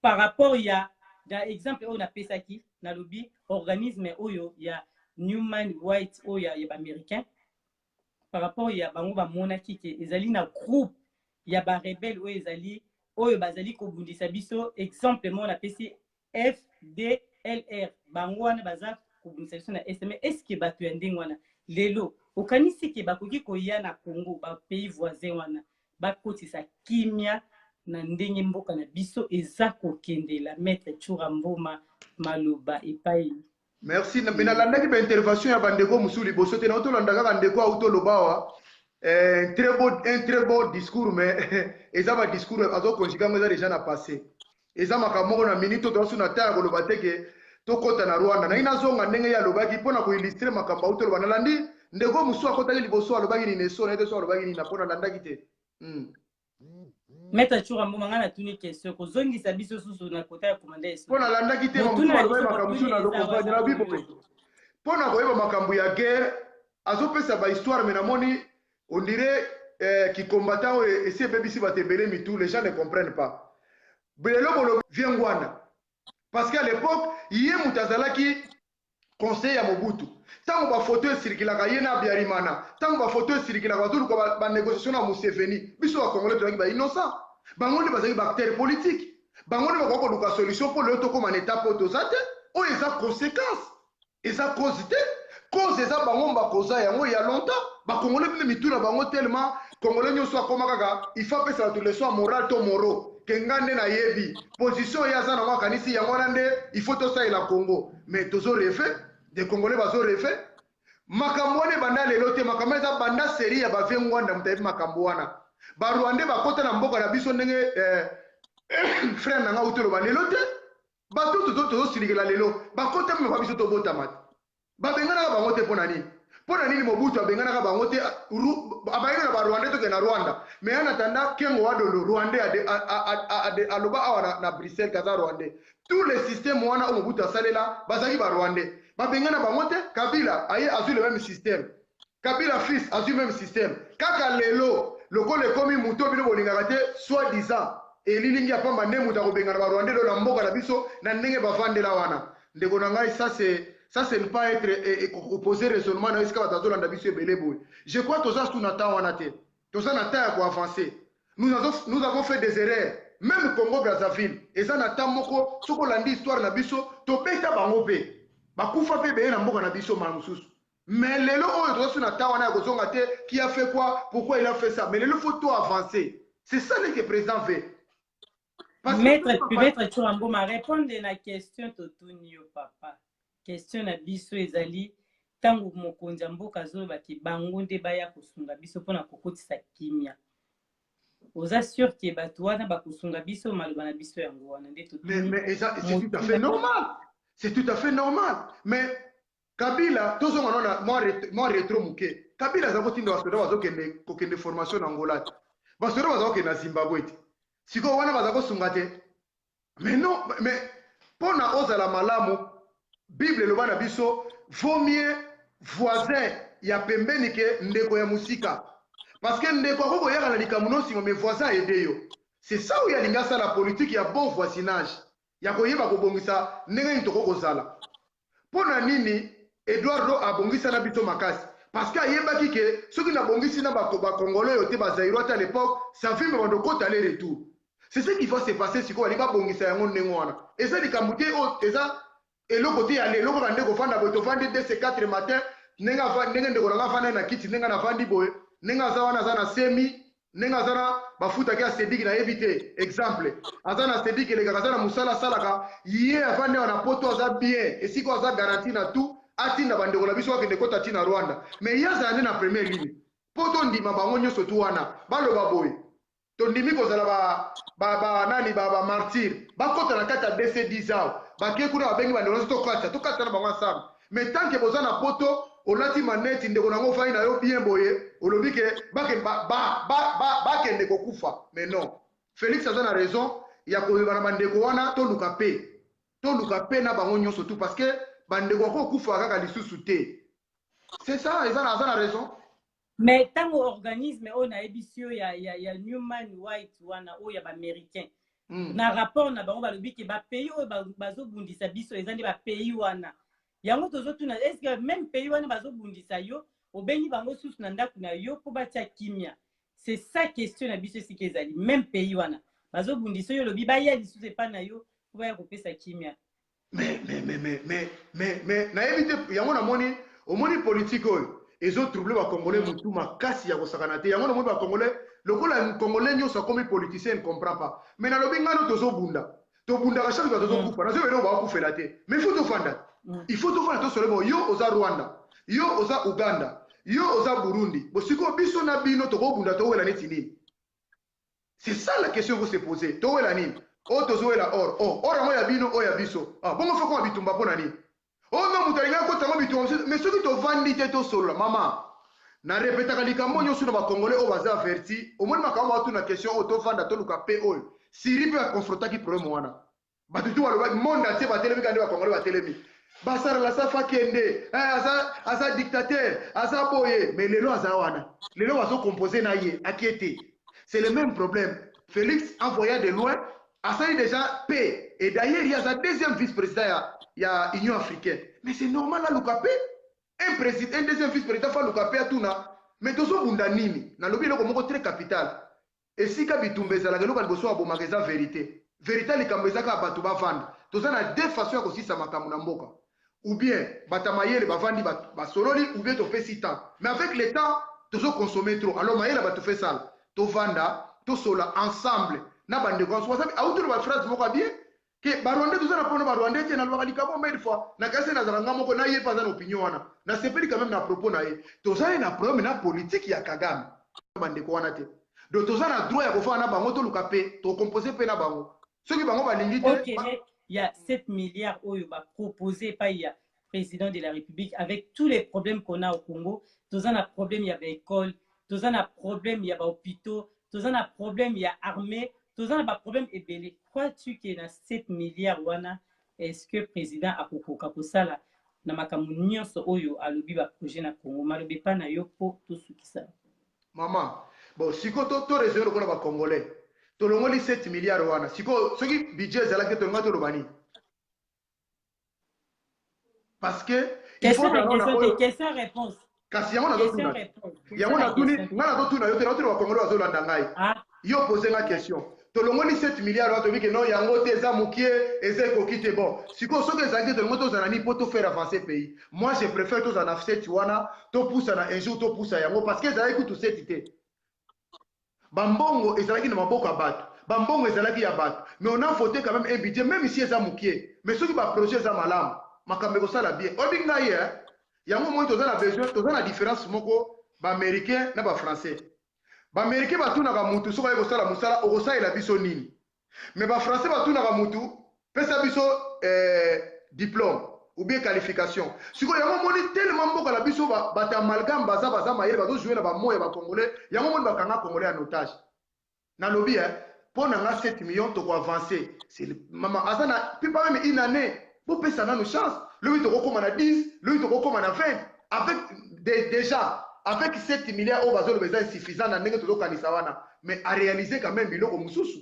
par rapport ya da exemple oyo na pesaki na lobi organisme oyo ya Human Rights oyo ya ba américain par rapport ya bango ba monaki ke ezali na groupe ya ba rebelle oyo ezali oyo bazali ko bundisa biso exemple mo na pesi FDLR bango wana baza ko bundisa biso na SM est-ce que batu ya ndenge wana lelo okanisi ke bakoki koya na Congo ba pays voisins wana bakotisa kimia na ndenge mboka na biso eza kokendela maître Churamboma maloba epai. Merci na landaki ba intervention ya bandeko musuli bosote na otolandaka bandeko auto lobawa un très beau discours mais eza ba discours azo konjika ngo eza déjà na passé eza makamoko na minute to suna ta ko lobateke to kota na Rwanda na ina zonga ndenge ya lobaki pona ko illustrer makambo auto lobana landi ndeko musu akotaki liboso alobaki ni neso na ete so alobaki ni na pona landaki te. Maître Churamboma ngana tuni question ko zongisa biso susu na kota ya commander eso pona landaki te musu alobaki makambo suna lokompanya na bibo pona ko yeba makambo ya guerre azopesa ba histoire mais na moni on dirait qui combattant et si BBC va te belé mitou les gens ne comprennent pas belelo bolo vient ngwana parce qu'à l'époque yé mutazalaki conseil ya Mobutu tango ba photo circulaka yena biarimana tango ba photo circulaka bazulu ko ba négociation na Museveni biso wa congolais to ba innocent bango ne bazali ba acteur politique bango ne ba ko luka solution pour le to comme en étape autosate o eza conséquence eza cause eza bango ba koza yango ya longtemps ba congolais bile mituna bango tellement congolais nyoso akoma kaka il faut pesa tout le soir moral to moro kengande na yebi position ya za na makanisi yango nande il faut to ça la Congo mais tozo refait des congolais bazo refait makambo ne banda lelo te makambo eza banda série ya ba vengwanda mutayebi makambo wana ba Rwanda bakota na mboka na biso ndenge frère nanga utolo ba lelo te ba toto silikela lelo bakota me ba biso to botamata ba bengana bango te pona nini Mobutu abengana ka bango te abayina na ba Rwanda to ke na Rwanda mais ana tanda kengo wadolo Rwanda aloba awa na Bruxelles kaza Rwanda tous les systèmes wana Mobutu asalela bazaki ba Rwanda ba bengana bango te Kabila aye azu le même système Kabila fils azu même système kaka lelo lokole komi muto bino bolingaka te soi-disant elilingi apamba nde muta ko bengana ba Rwanda do na mboka na biso na ndenge bavandela wana ndeko na ngai ça c'est ne pas être opposé raisonnement na iska batazo landa biso ebele boy je crois que ça tout na temps wana te to ça na temps pour avancer nous avons fait des erreurs même Congo Brazzaville et ça na temps moko soko landi histoire na biso to beta bango pe bakufa pe be na mboka na biso mamususu mais lelo oyo to na temps wana ya kozonga te qui a fait quoi pourquoi il a fait ça mais lelo faut tout avancer c'est ça que le président veut Maître Churambo m'a répondu à la question Totunio papa. Question na biso ezali tango mokonzi mboka zoloba ki bango nde baya kosunga biso pona kokotisa kimia. Oza sûr que bato wana bakosunga biso maloba na biso yango wana nde Totunio. Mais c'est tout à fait normal. C'est tout à fait normal. Mais Kabila, tous on a moi rétro mouké. Kabila za kotinda basoda bazokende kokende formation na Angola. Basoda bazokende na Zimbabwe. Siko wana bazako sungate. Mais non, mais pour na ozala malamu, Bible le bana biso, vaut mieux voisin ya pembeni ke ndeko ya musika. Parce que ndeko koko yaka na likamuno singo mes voisins aidé yo. C'est ça où ya linga la politique ya bon voisinage. Ya koyeba kobongisa ndenge ntoko kozala. Pona nini Eduardo abongisa na biso makasi? Parce que ayebaki ke soki na bongisi na ba congolais yote ba Zaïro à l'époque, ça fait me kota aller retour. C'est ce qui va se passer si on va bongisa yango ndenge wana. Et ça likambuté et ça et le côté aller le rande ko fanda boto fandi dès ces 4 matin nenga va ndenge ndeko nga fanda na kiti nenga na fandi boye nenga za wana za na semi nenga za na bafuta kia sediki na éviter exemple azana sediki le gaza na musala salaka yé afande wana poto za bien et si ko za garantie na tout atinda bandeko la biso akende kota tina Rwanda mais yaza ane na première ligne poto ndima bango nyoso tu wana baloba boye tondimi kozala ba nani ba martyr bakota na kata DC 10 ans bakie kuna babengi bandeko tokata na bango ensemble mais tant que boza na poto olati maneti ndeko nango fai na yo bien boye olobi ke bakende kokufa mais non Félix aza na raison ya koyeba na bandeko wana toluka pe na bango nyonso tout parce que bandeko kokufa kaka lisusu te c'est ça aza na raison. Mais tant organisme on a ébissio ya Human Rights wana o ya ba américain na rapport na bango balobi ke ba pays o bazo bundisa biso ezandi ba pays wana yango tozo tuna est-ce que même pays wana bazo bundisa yo obengi bango susu na ndaku na yo po batia kimia c'est ça question na biso si kezali même pays wana bazo bundisa yo lobi ba ya lisusu epa na yo po ba ya kopesa kimia mais na éviter yango na moni au moni politique oyo ils ont troublé les Congolais mutu makasi ya kosakanate yango na moni ba Congolais lokola Congolais nyoso comme politicien ne comprend pas mais na lobingano tozo bunda ka chaque fois tozo kufa na zo beno ba kufela te mais il faut to fanda to solo yo oza Rwanda yo oza Uganda yo oza Burundi bosiko biso na bino to bunda to wela neti nini c'est ça la question que vous se posez to wela nini o tozo wela or ngo ya bino o ya biso bongo foko wa bitumba pona nini non mutalinga ko tango bitumba mais soki to vandi te to solo mama na répéta kalika monyo sur ba Congolais o baza averti au moins makamba tu na question o to vanda to luka pe oyo siri pe a confronter ki problème wana batutu walo monde ate ba telemi kandi ba Congolais ba telemi basara la safa kende asa dictateur asa boye mais lelo asa wana lelo wazo composer na ye akiete c'est le même problème. Félix envoya de loin asa déjà paix et d'ailleurs il y a sa deuxième vice-président ya Union africaine mais c'est normal à Lukape un deuxième vice-président fa Lukape à tuna mais tozo bunda nini na lobi loko moko très capital et si ka bitumbeza la loka liboso abo magasin vérité likambo ezaka bato bavanda toza na deux façons ya kosisa makambo na mboka ou bien batamayele bavandi basololi ou bien topesi temps mais avec le temps tozo consommer trop alors mayele bato fait ça tovanda tosola ensemble na bandeko en soi auto ba phrase moko bien que barwande toza na pona barwande te na lwa likabo mais fois na kase na zalanga moko na ye pas na opinion wana na sepeli quand même na propos na ye toza na problème na politique ya Kagame bandeko wana te donc toza na droit ya kofana bango to luka pe to composer pe na bango soki bango balingi te. OK, mais il y a 7 milliards oyo ba proposé par il y a président de la République avec tous les problèmes qu'on a au Congo. Tous un problème il y a école, tous un problème il y a hôpitaux, tous un problème il y a armée, tous un problème ebele. Crois-tu qu'il y a 7 milliards wana est-ce que président akokoka kosala na makambo nyonso oyo alobi ba projet na Congo malobi pa na yo po to sukisa. Maman, bon siko to réseau ko na ba congolais. To longoli 7 milliards wana. Siko soki budget zala ke to ngato lobani. Parce que il faut question réponse. Kasi yango na tuna. Yango na tuni, ngana to tuna yo te ba congolais bazolanda ngai. Yo poser ma question. To longoli 7 milliards wana to biki non yango te za mukie eze ko kite bon. Siko soki ezangi to ngoto zana ni poto faire avancer pays. Moi je préfère to zana 7 wana to pousse na un jour to pousse yango parce que ezali kutu 7 te. Bambongo ezalaki na maboko ya bato bambongo ezalaki ya bato mais on a voté quand même un budget même ici eza mokie mais soki baprojet eza malamu makambo ekosala bien oyebi ngai yango moi toza na besoin toza na différence moko baaméricain na bafrançais baaméricain batunaka mutu soki aye kosala mosala okosalela biso nini mais bafrançais batunaka mutu pesa biso diplôme ou bien qualification sikoyo yango moni tellement mboka na biso bato amalgame baza mayele bazojouer na bamoya bacongolais yango moni bakanga congolais en otage nalobi mpo na nga 7 millions tokoavance mama aza na pipa même une année bopesa nano chance lobi tokokóma na 10 lobi tokokóma na 20 avec déjà avec 7 milliards oyo bazoloba eza insuffisant na ndenge tozokanisa wana mais aréaliser quand même biloko mosusu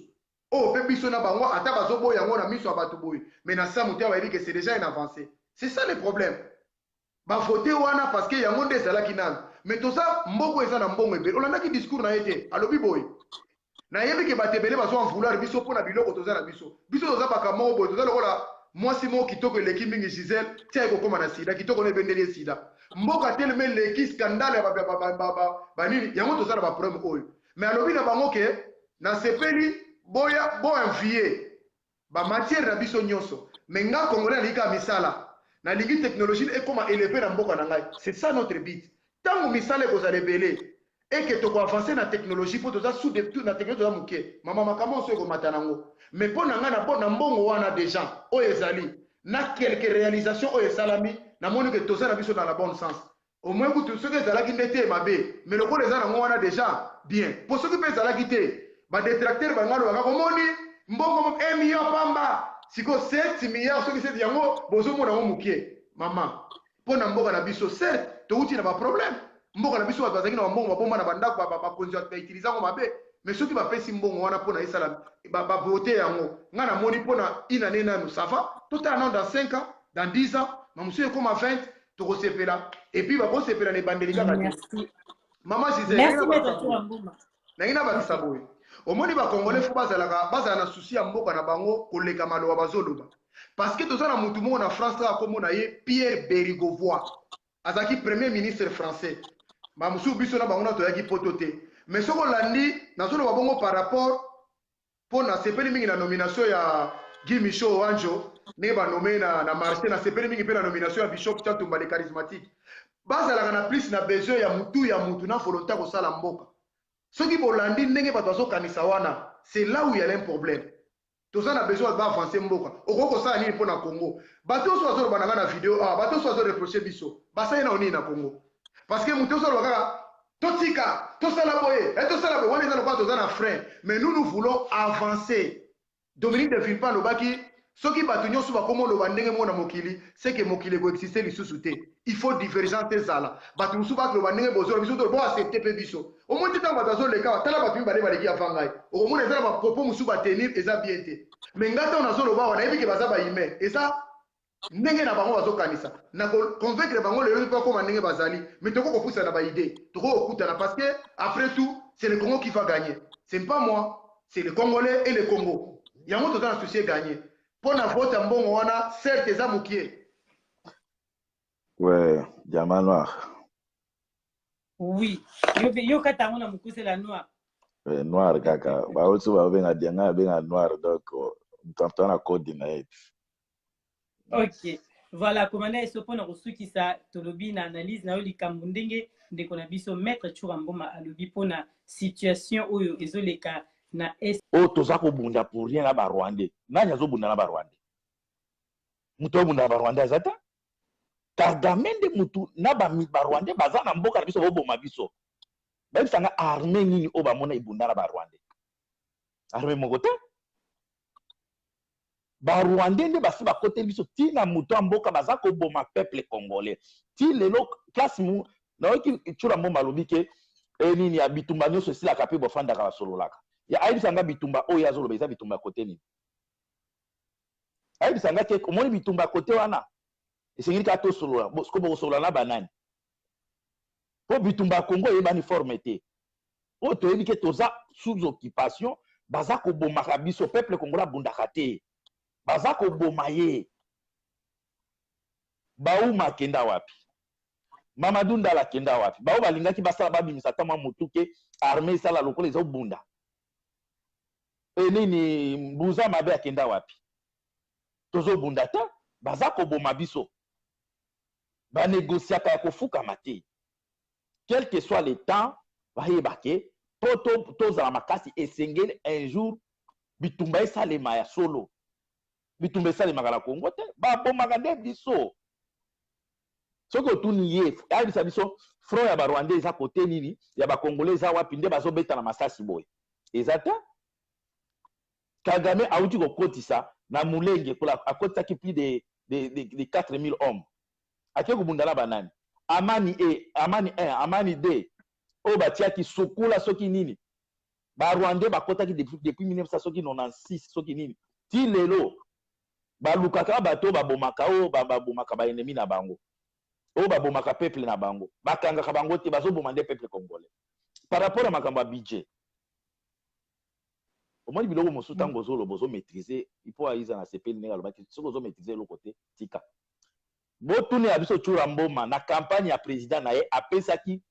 oyo mpe biso na bango ata bazoboya yango na miso ya bato boye mais na sa moto bayebi ke c'est déjà une avancée c'est ça le problème bavote wana parce que yango nde ezalaki nano mais toza mboko eza na mbongo ebele olandaki discours na ye te alobi boye nayebi ke bato ebele bazwa mvouloir biso mpo na biloko toza na biso toza bakamoko boye toza lokola mwasi moko kitoko eleki mingi Gisèle tia ekokóma na sida kitoko na ebendeli ye sida mboka teleme eleki skandale ya banini yango toza na baproblème oyo mais alobi na bango ke nasepeli boinvie bamatière na biso nyonso mais nga congolais alika misala nalingi technologie ekoma élevé na mboka na ngai c'est ça notre but ntango misala ekozala ebele eke tokoavance na technologie mpo toza sous na technologie toza moke mama makambo nyonso ekomata nango mais mpo na ngai na mbongo wana déjà oyo ezali na quelque réalisation oyo esalami namoni ke toza na biso dans la bonne sens au moins kutu soki ezalaki nde te mabe mais lokola eza nango wana déjà bien mpo soki mpe ezalaki te badetracteur bangalo baka komoni mbongo 1 million pamba siko 7 milliards soki 7 yango bozomona ngo moke mama mpo na mboka na biso certes touti na baproblème mboka na biso bato bazalaki na bambongo babomba na bandako bakonzi bautilize yango mabe mais soki bapesi mbongo wana mpo na esala bavote yango ngai namoni mpo na inane nanu sava totala nano dans 5 ans dans 10 ans mamosu ekoma 20 tokosepela epuis bakosepela na ebandeli kaka te mama Gisèle nangi na bakisa boye omoni bakongolais fo bazala na susi ya mboka na bango koleka maloba bazoloba parce que toza na mutu moko na France kaka komona ye Pierre Bérigovoy azalaki premier ministre français bamosusu biso na bango na toyaki poto te mais soko olandi nazoloba bongo par rapport mpo nasepeli mingi na nomination ya Guy Michaud Wanjo ndenge banome na marché nasepeli mingi mpe na nomination ya Bishop Chatumba le charismatique bazalaka na plus na besoin ya mutu na volonté ya kosala mboka soki bolandi ndenge bato bazokanisa wana c'est là où il y a un problème toza na besoin baavancer mboka okoki kosala nini mpo na Congo bato oso bazoloba nanga na video bato oso bazoreproche biso basali nao nini na Congo parce que moto oso aloba kaka totika tosala boye tosala boye wana eza lokola toza na frein mais nous voulons avancer. Dominique de Villepin alobaki soki bato nyonso bakoma oloba ndenge moko na mokili c'est que mokili ekoexiste lisusu te il faut divergence ezala bato mosusu bakoloba ndenge bozoloba biso to boaccepte mpe biso omoi te ntango bato azoleka batala bato mibale baleki avant ngai okomona eza na bapropos mosusu batenir eza bien te mais ngai ntango nazoloba awa nayebi ke baza bahumain eza ndenge na bango bazokanisa na convaincre bango lelo mpe akoma ndenge bazali mais toko kopusana na baidée toko kokutana parce que après tout c'est le Congo qui va gagner c'est pas moi c'est le Congolais et le Congo yango toza na souci gagner mpo na vote ya mbongo wana certes eza mokie. Ouais, diamant noir. Oui, yo kata yango na mokuse la noir. Noir kaka baoso babenga dianga benga noir donc mtamto na code na yetu. Ok, voilà komanda esopo na kosukisa tolobi na analyse na yo likambo ndenge ndeko na biso maître Churamboma alobi pona situation oyo ezoleka na est. Oh toza ko bunda pour rien na ba Rwandais. Nani azobunda na ba Rwandais? Muto bunda na ba Rwandais azata? Kagame nde mutu na ba Rwandais baza na mboka na biso boboma biso. Ba bisanga armée nini o ba mona ibunda na ba Rwandais. Armée mokote? Ba Rwandais nde basi ba kote biso ti na mutu mboka baza ko boma peuple congolais. Ti lelo classe mu na oki Churamboma lobi ke nini ya bitumba nyonso sila kape bofanda ka sololaka. Ya ayibisanga bitumba oyo azoloba eza bitumba kote nini? Ayibisanga ke omoni bitumba kote wana esengeli ka to solola ko bo solola na banani. Po bitumba Congo yebani forme te. O to yebi ke toza sous occupation baza ko boma ka biso peuple congolais bundaka te. Baza ko boma ye. Bauma kenda wapi? Mamadou Ndala kenda wapi? Bao balingaki basala babimisa tama mutuke armée sala lokola ezo bunda. nini mbuza mabe akenda wapi tozobunda te baza koboma biso banégociaka ya kofukama te quel que soit le temps bayeba ke po tozala makasi esengeli un jour bitumba esalema ya solo bitumba esalemaka na Congo te babomaka nde biso soki otuni ye ayebisa biso front ya barwandais eza kote nini ya bakongolais eza wapi nde bazobeta na masasi boye eza te Kagame auti kokotisa na mulenge akotisaki plus de 4000 hommes ake kobunda na banani amani 1 amani 2 oyo batiaki sukula soki nini barwandais bakotaki depuis 1900 soki 96 soki nini ti lelo balukaka bato babomaka oyo babomaka baennemi na bango oyo babomaka peuple na bango bakangaka bango te bazoboma nde peuple congolais par rapport à makambo ya budget omoni biloko mosusu ntango ozoloba ozomaîtrise ipo aiza na sepeli ndenge alobaki soki ozomaîtrise eloko te tika botuni ya biso Tshura Mboma na campagne ya président na ye apesaki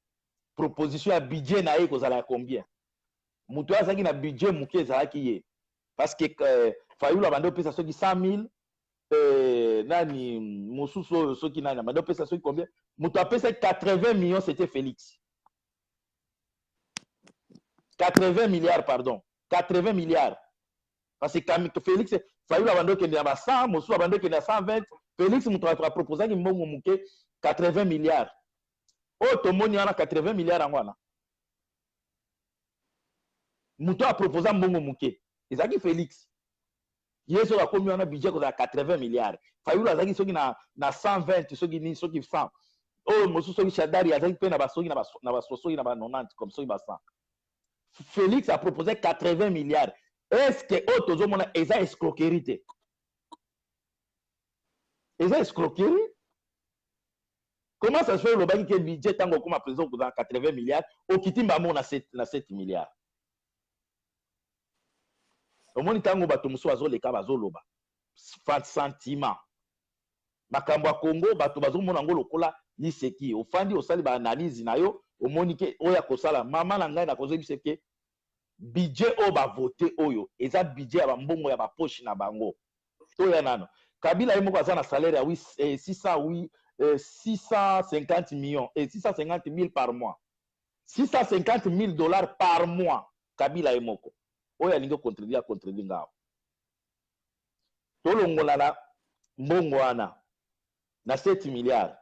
proposition ya budget na ye kozala ya combien moto oyo azalaki na budget moke ezalaki ye parce que Fayulu abandi opesa soki 100 000 nani mosusu oyo soki nani abandi opesa soki combien moto apesaki 80 millions c'était Félix 80 milliards pardon 80 milliards parce que Félix Fayulu abandi okende na ba 100 mosusu abandi okende na 120 Félix moto aproposaki mbongo moke 80 milliards oyo tomoni wana 80 milliards yango wana moto aproposa mbongo moke ezalaki Félix ye soki akomi wana budget kozala 80 milliards Fayulu azalaki soki na 120 soki nini soki 100 oyo mosusu soki Shadari azalaki mpe na basoki na basoki na ba 90 comme soki ba 100 Félix a proposé 80 milliards est-ce que oyo tozomona eza escroquerie te eza escroquerie comment ça se fait olobaki ke budget ntango okoma président kozala 80 milliards okiti mbamo na 7 milliards omoni ntango bato mosusu bazoleka bazoloba sentiment makambo ya Congo bato bazomona yango lokola liseki ofandi osali baanalyse na yo omoni ke oyo akosala mama na ngai nakozebisa ke budget oyo bavote oyo eza budget ya bambongo ya bapoche na bango oyo nano Kabila ye moko aza na salaire ya 650 millions et 650 000 par mois 650 000 dollars par mois Kabila ye moko oyo alingi contribuer ngao tolongola na mbongo wana na 7 milliards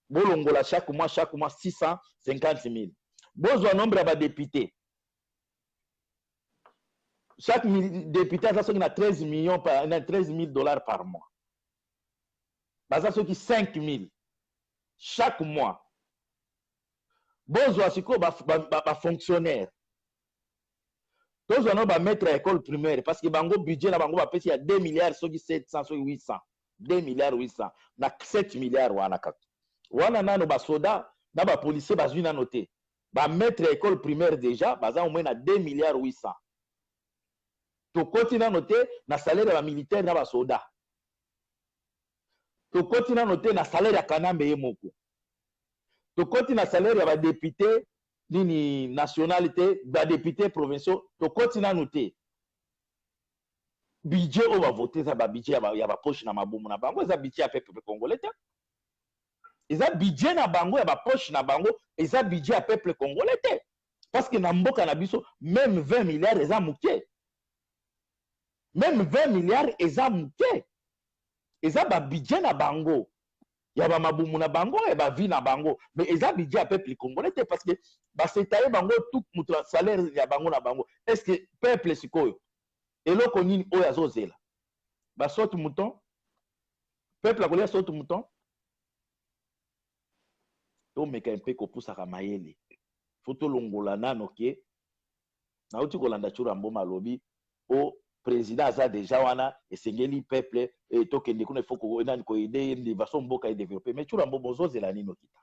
bolongola chaque mois 650 000 bozwa nombre ya badepute chaque député aza soki na 13 millions na 13 000 dollars par mois baza soki 5 000 chaque mois bozwa sikoyo bafonctionnaire tozwa no bametre ya école primaire parce que bango budget na bango bapesi ya 2 milliards soki 700 soki 800 2 milliards 800 na 7 milliards wana kaka wana nano basoda na bapolisier bazwi nano te bametre ya école primaire déjà baza au moins na 2 milliards 800 tokoti nano te na salaire ya bamilitaire na basoda tokoti nano te na salaire ya Kanambe ye moko tokoti na salaire ya badepute nini nationalité badepute provinciaux tokoti nano te budget oyo bavote eza babudget ya bapoche na mabumu na bango eza budget ya peuple congolais te eza budget na bango ya bapoche na bango eza budget ya peuple congolais te parce que na mboka na biso même 20 milliards eza moke même 20 milliards eza moke eza babudget na bango ya bamabumu na bango ya bavi na bango mais eza budget ya peuple congolais te parce que basetaye bango tout mutu salaire ya bango na bango est ce que peuple sikoyo eloko nini oyo azozela basote mouton peuple akolia sote mouton tomeka mpe kopusaka mayele fo tolongola nano ke nauti kolanda Tshura Mboma alobi o président aza deja wana esengeli peuple tokende kuna ifo nani koide ndi baso mboka edevelope mais Tshura Mboma ozozela nino kita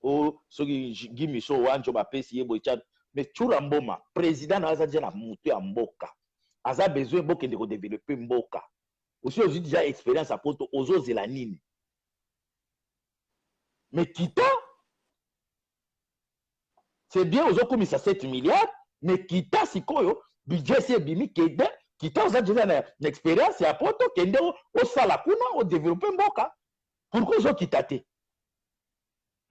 o soki gimiso wanjo bapesi ye boye mais Tshura Mboma président na aza déjà na mutu ya mboka aza besoin bokende kodevelope mboka aussi ozwi déjà expérience apoto ozozela nini mais kita c'est bien ozokomisa 7 milliards mais kita sikoyo budget si ebimi kede kita oza déjà na expérience ya poto kende osala kuna odévelopper mboka pourquoi ozokita te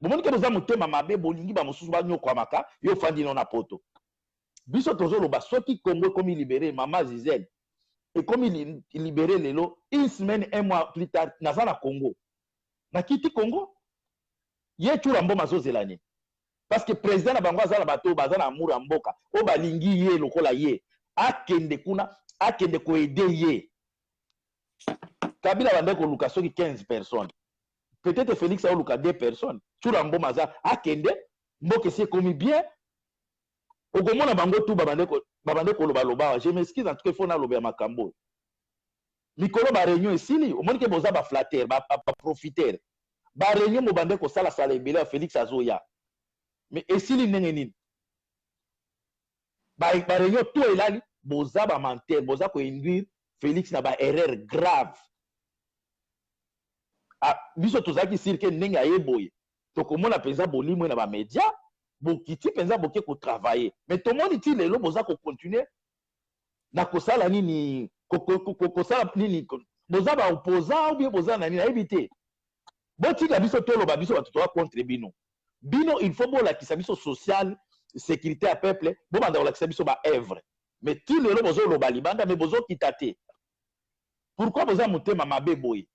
bomoni ke boza motema mabe bolingi bamosusu banyokwamaka yo ofandi no na poto biso tozoloba soki Congo ekomi libéré mama Gisèle ekomi libéré lelo une semaine un mois plus tard naza na Congo nakiti Congo ye Tshura Mboma azozela nini parce que président na bango aza na bato baza na amour ya mboka oyo balingi ye lokola ye akende kuna akende koede ye Kabila bande koluka soki 15 personnes peut-être Félix aoluka 2 personnes Tshura Mboma aza akende mboka esi ekomi bien okomona bango tu babande koloba loba je m'excuse en tout cas il faut naloba ya makambo mikolo ba réunion esili omoni ke boza ba flatteur ba profiteur ba réunion mobande kosala sala ebele ya Félix azoya mais esili ndenge nini ba réunion tout elali boza ba menteur boza ko induire Félix na ba erreur grave biso tozaki sirke ndenge ayeboye tokomona penza bolimo na ba média bokiti penza boke ko travailler mais tout le monde ti lelo boza ko continuer na kosala nini kosala nini boza ba opposant ou bien boza na nini ayebite botika biso toloba biso bato toa contre bino il faut bolakisa biso social sécurité à peuple bobanda kolakisa biso ba œuvre mais ti lelo bozo loba libanda mais bozo kita te pourquoi boza motema mabe boye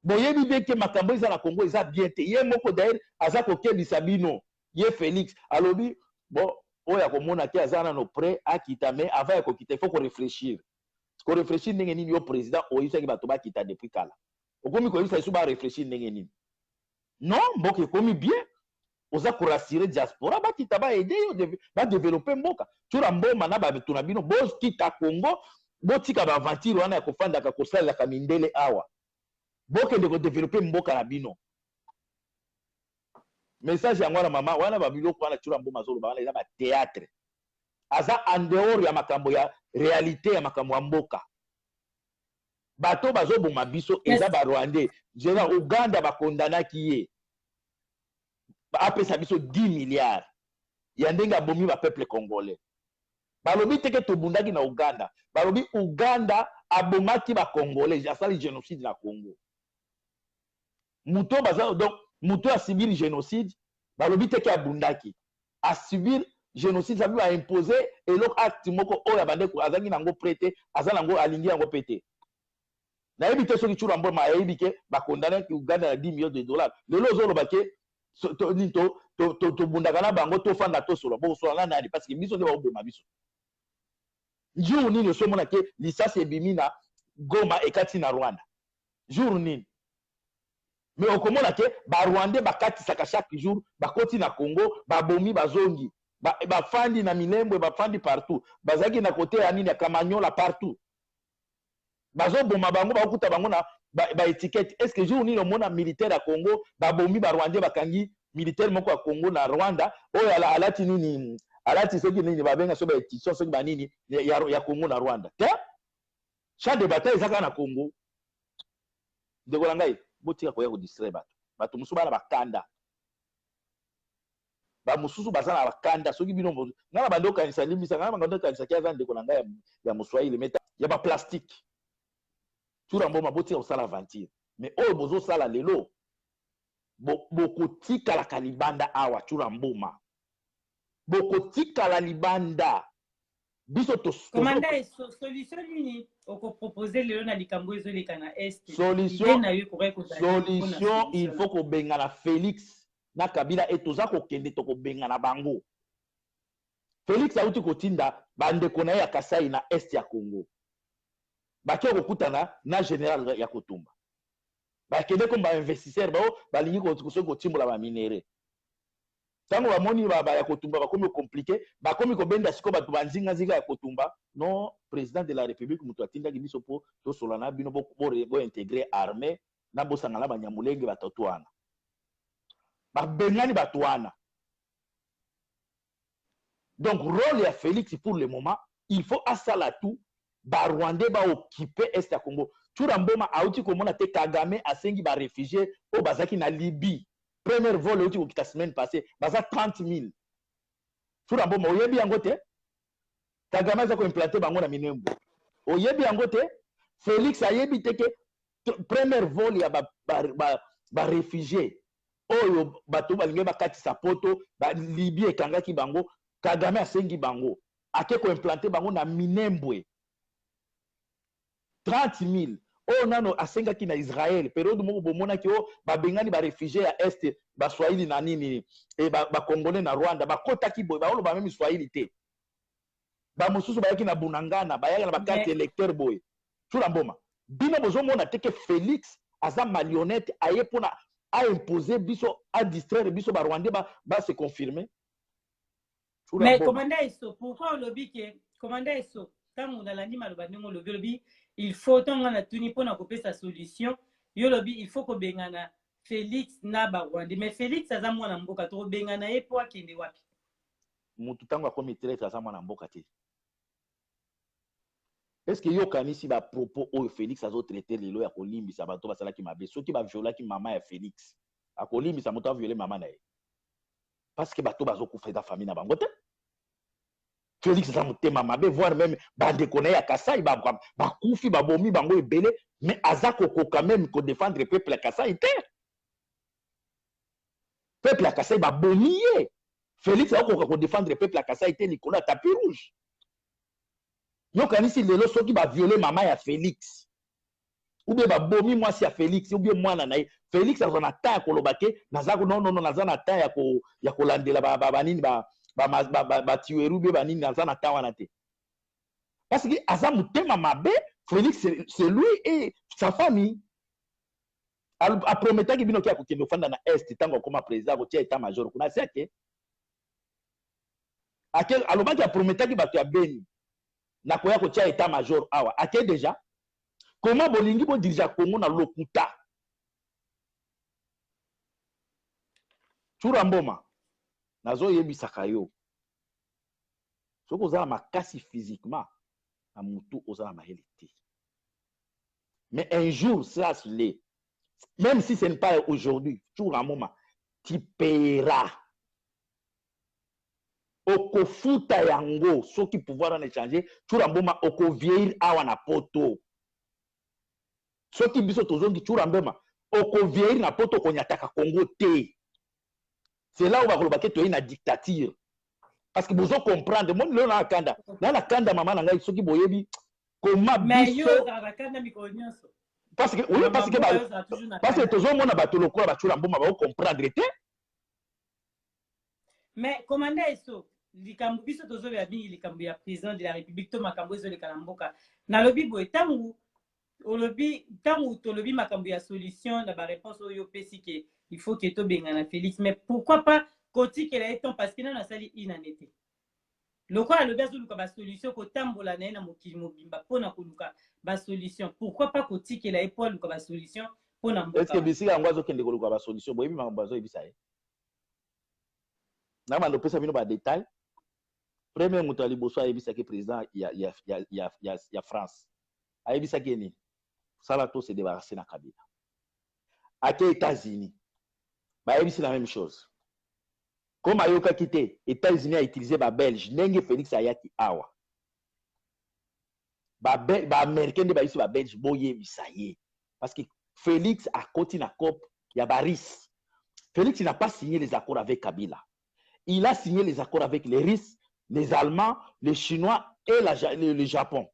boyebi bien ke makambo eza na Congo eza bien te ye moko d'ailleurs aza kokebisa bino ye Félix alobi bon oya komona ke aza nano prêt akita mais avant ya kokita il faut ko réfléchir ndenge nini yo président oyisaki bato bakita depuis kala okomi koyisa isu ba réfléchir ndenge nini non mboka ekomi bien oza ko rassurer diaspora bakita ba aider yo ba développer mboka Tshura Mboma na bato na bino bokita Congo botika ba aventure wana ya kofandaka kosalelaka mindele awa bokende ko développer mboka na bino message yango na mama wana ba biloko wana Tshura Mboma zoloba wana eza ba théâtre aza en dehors ya makambo ya réalité ya makambo ya mboka bato bazoboma biso eza ba Rwandais jena Uganda bakondanaki ye apesa biso 10 milliards ya ndenge abomi ba peuple congolais balobi teke tobundaki na Uganda balobi Uganda abomaki ba congolais asali génocide na Congo muto baza donc muto a subir génocide balobi teke abundaki a subir génocide ça veut imposer eloko acte moko oyo abande ko azangi nango prêter azana ngo alingi yango pété na yebite soki Tshura Mboma ayebike ba condamner ki Uganda na 10 millions de dollars lelo zoloba ke to bundaka na bango to fanda to solo bo so na nani parce que biso nde ba oboma biso jour nini so mona ke lisasi ebimi na Goma ekati na Rwanda jour nini mais okomona ke ba Rwandais bakatisaka chaque jour bakoti na Congo babomi bazongi bafandi na Minembwe bafandi partout bazaki na côté ya nini ya Kamanyola partout bazoboma bango bakuta bango na ba étiquette est-ce que jour nini omona militaire ya Congo babomi ba Rwandais bakangi militaire moko ya Congo na Rwanda oyo alati nini alati soki nini babenga so ba étiquette soki ba nini ya Congo na Rwanda te champ de bataille ezaka na Congo ndeko ngai botika koya ko distraire bato musu bana bakanda ba mususu bazana bakanda soki bino ngala bando kanisa limisa ngala bando kanisa kiaza ndeko ngai ya muswahili meta ya ba plastique Tshura Mboma botika osala aventure mais oyo bozo sala lelo bokotika la kalibanda awa Tshura Mboma bokotika la libanda biso to komanda solution nini oko proposer lelo na likambo ezoleka na est solution il faut ko benga na Félix na Kabila etoza ko kende to ko benga na bango Félix auti kotinda bande kona ya Kasai na est ya Congo bakyo kokutana na général ya Kotumba bakende ko ba investisseur bao balingi ko timbola ba minere tango bamoni baba ya Kotumba bakomi compliqué bakomi ko benda siko bato banzinga zinga ya Kotumba non président de la république mutu atinda biso po to solana bino bo intégrer armée na bosanga na banyamulenge batotwana babengani batwana donc rôle ya Félix pour le moment il faut asala tout ba Rwandais ba occuper est ya Congo Tshura Mboma auti komona te Kagame asengi ba réfugiés o bazaki na Libye première vol euti kokita semaine passée baza 30 000 tula mboma oyebi yango te Kagame aza koimplante bango na Minembwe oyebi yango te Félix ayebi te ke première vol ya ba réfugié oyo bato balingi bakatisa poto Libye ekangaki bango Kagame asengi bango ake koimplante bango na Minembwe 30 000 oyo nano asengaki na Israël période moko bomonaki o babengani ba réfugié ya est ba Swahili na nini e ba Congolais na Rwanda bakotaki boye baoloba même Swahili te ba mosusu bayaki na Bunangana bayaki na bakarte électeur boye tula mboma bino bozomona te ke Félix aza marionnette aye pona a imposer biso a distraire biso ba Rwandais ba se confirmer. Mais commandant Eso, pourquoi on lobby que commandant Eso tant on a l'anime le lobby il faut tant on a tenu pour couper sa solution yo lobby il faut que bengana Félix na ba Rwandais mais Félix aza mwana mboka to bengana ye po akende wapi mutu tango akomi traite aza mwana mboka te. Est-ce que yo kanisi ba propos oyo Félix azo traiter lelo ya kolimbisa bato basalaki mabe soki ba violaki mama ya Félix akolimbisa moto a violer mama na ye parce que bato bazo kufa da famille na bango te. Félix aza motema mabe voir même bandeko na ya Kasai ba kufi ba bomi bango ebele mais aza kokoka même ko défendre peuple ya Kasai te. Peuple ya Kasai ba bomi ye. Félix aza kokoka ko défendre peuple ya Kasai te likolo ya tapis rouge. Yo kanisi lelo soki ba violer mama ya Félix ou bien ba bomi mwasi ya Félix ou bien mwana na ye Félix aza na ta ya kolobake nazako non naza na ta ya kolandela ba nini ba tueru be ba nini naza na ta wana te parce que aza mutema mabe Félix c'est lui et sa famille a prometaki bino ki akokende ofanda na est tango koma président kotia état major kuna seke akel alobaki a prometaki bato ya Beni na koya kotia état major awa ake déjà comment bolingi bo dirija Congo na lokuta tshura mboma nazo yebisaka yo soki ozala makasi physiquement na mutu ozala maheli te mais un jour ça se l'est même si ce n'est pas aujourd'hui tshura mboma tu paieras okofuta yango soki pouvoir en échanger tshura mboma oko vieillir awa na poto soki biso tozongi tshura mboma oko vieillir na poto konyataka Congo te. C'est là où on va qu'il y a une dictature. Parce que vous comprendre, moi, là, dans la kanda, maman, là, il faut qu'il y ait comment biso. Parce que, oui, parce que tout le monde a battu le corps, battu la bombe, on va comprendre. Mais, commandant Eso, likambo biso tozo ya bingi likambo ya président de la République to makambo ezo le kalamboka. Na lobi boy tangu olobi tangu to lobi makambo ya solution na ba réponse oyo pesi ke il faut que to bengana Félix mais pourquoi pas koti que la étant parce que na sali inanete. Lokwa le bezo luka ba solution ko tambola na mokili mobimba pona ko luka ba solution. Pourquoi pas koti que la époile luka ba solution pona mboka. Est-ce que bisika ngwazo kende ko luka ba solution boyebi makambo zo ebisa ye. Na mando pesa bino ba détail. Premier moto ali boso ayebisa ke président ya France. Ayebisa ke ni sala to se débarrasser na Kabila. À les États-Unis, c'est la même chose. Comme Ayoka quitté, les États-Unis a utilisé les Belges, Nenge Félix Ayaki Awa. Les Américains de les Belges, Boye Misaye. Parce que Félix a continué à COP, il y a Baris. Félix n'a pas signé les accords avec Kabila. Il a signé les accords avec les Russes, les Allemands, les Chinois et le Japon.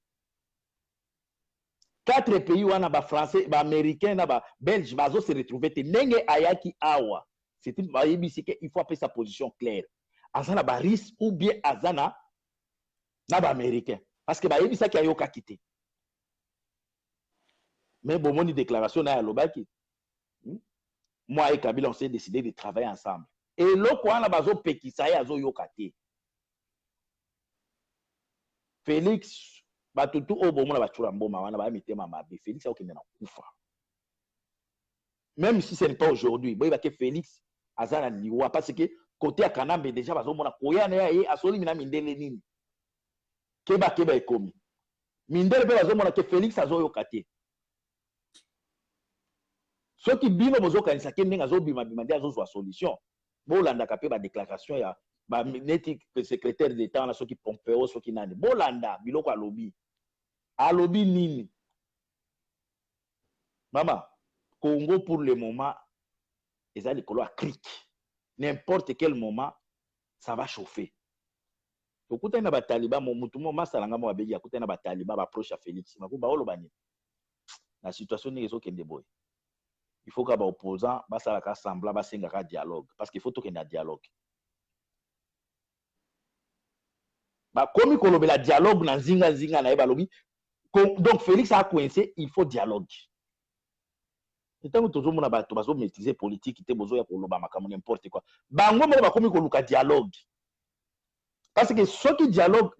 4 pays wana ba français ba américain na ba belge bazo se retrouver te nenge ayaki awa c'est une bayebisi que il faut appeler sa position claire azana ba risque ou bien azana na ba américain parce que bayebisa ki ayoka kité mais bon moni déclaration na lobaki moi et Kabila on s'est décidé de travailler ensemble et loko wana bazo pekisa ya zo yoka te Félix batutu obomona bachura mboma wana ba mitema mabe Félix okende na kufa même si ce n'est pas aujourd'hui boy ba ke Félix azana liwa parce que côté à Kanambe déjà bazomona koyana ya asoli mina mindele nini keba ekomi mindele pe bazomona ke Félix azoyoka te ceux qui bino bozo kanisa kende ngazo bima bima dia zo solution bolanda kapé ba déclaration ya ba neti secrétaire d'état na ceux qui Pompeo ceux qui nani bolanda biloko alobi nini mama Congo pour le moment ils ont les couleurs cric n'importe quel moment ça va chauffer okuta na ba taliban mutumo masalanga mo babegi akuta na ba taliban ba approche à Félix makuba olobani la situation n'est pas kende boy. Il faut que les opposants fassent un dialogue. Parce qu'il faut qu'il y ait un dialogue. Comme il y a un dialogue, donc Félix a coincé, il faut dialogue. Et tant que tout le monde a maîtrisé politique, il y a n'importe quoi. Bango mo comme il y a dialogue. Parce que ceux qui dialogue,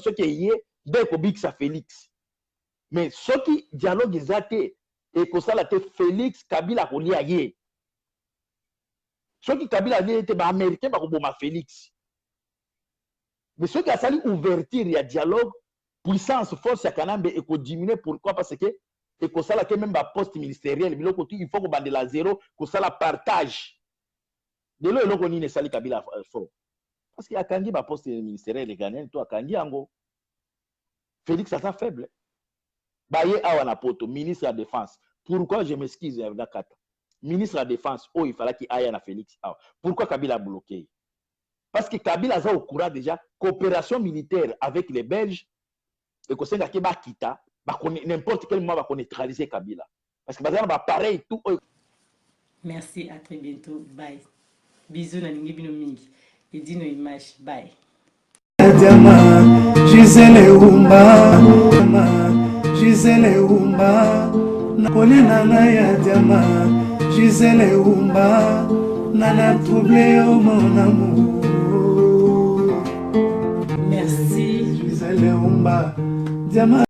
ceux qui y est, dès que ça Félix. Mais ceux qui dialogue ils athées et que ça la Félix Kabila ko lia yé. Ceux qui Kabila était américain ba ko boma Félix. Mais ceux qui a sali ouverture ya dialogue puissance force ya Kanambe et ko diminuer pourquoi parce que et que ça la même ba poste ministériel biloko il faut ko bande la zéro que ça la partage. De lo eloko ni ne sali Kabila fort. Parce qu'il y a kangi ba poste ministériel les Ghanéens toi kangi ango. Félix ça faible. Baye awana poto ministre de la défense. Pourquoi je m'excuse Kata? Ministre de la défense, il fallait qu'il aille à Félix. Pourquoi Kabila a bloqué? Parce que Kabila a au courant déjà coopération militaire avec les Belges et que c'est qui va quitter n'importe quel moment va neutraliser Kabila. Parce que bazar va pareil tout. Merci, à très bientôt. Bye. Bisous na lingi bino mingi. Et dis nos images. Bye. Gisèle Oumba, Gisèle Oumba, Nakoli nana ya diama, Gisèle Oumba, nana troublé au mon amour. Merci. Gisèle Oumba, diama.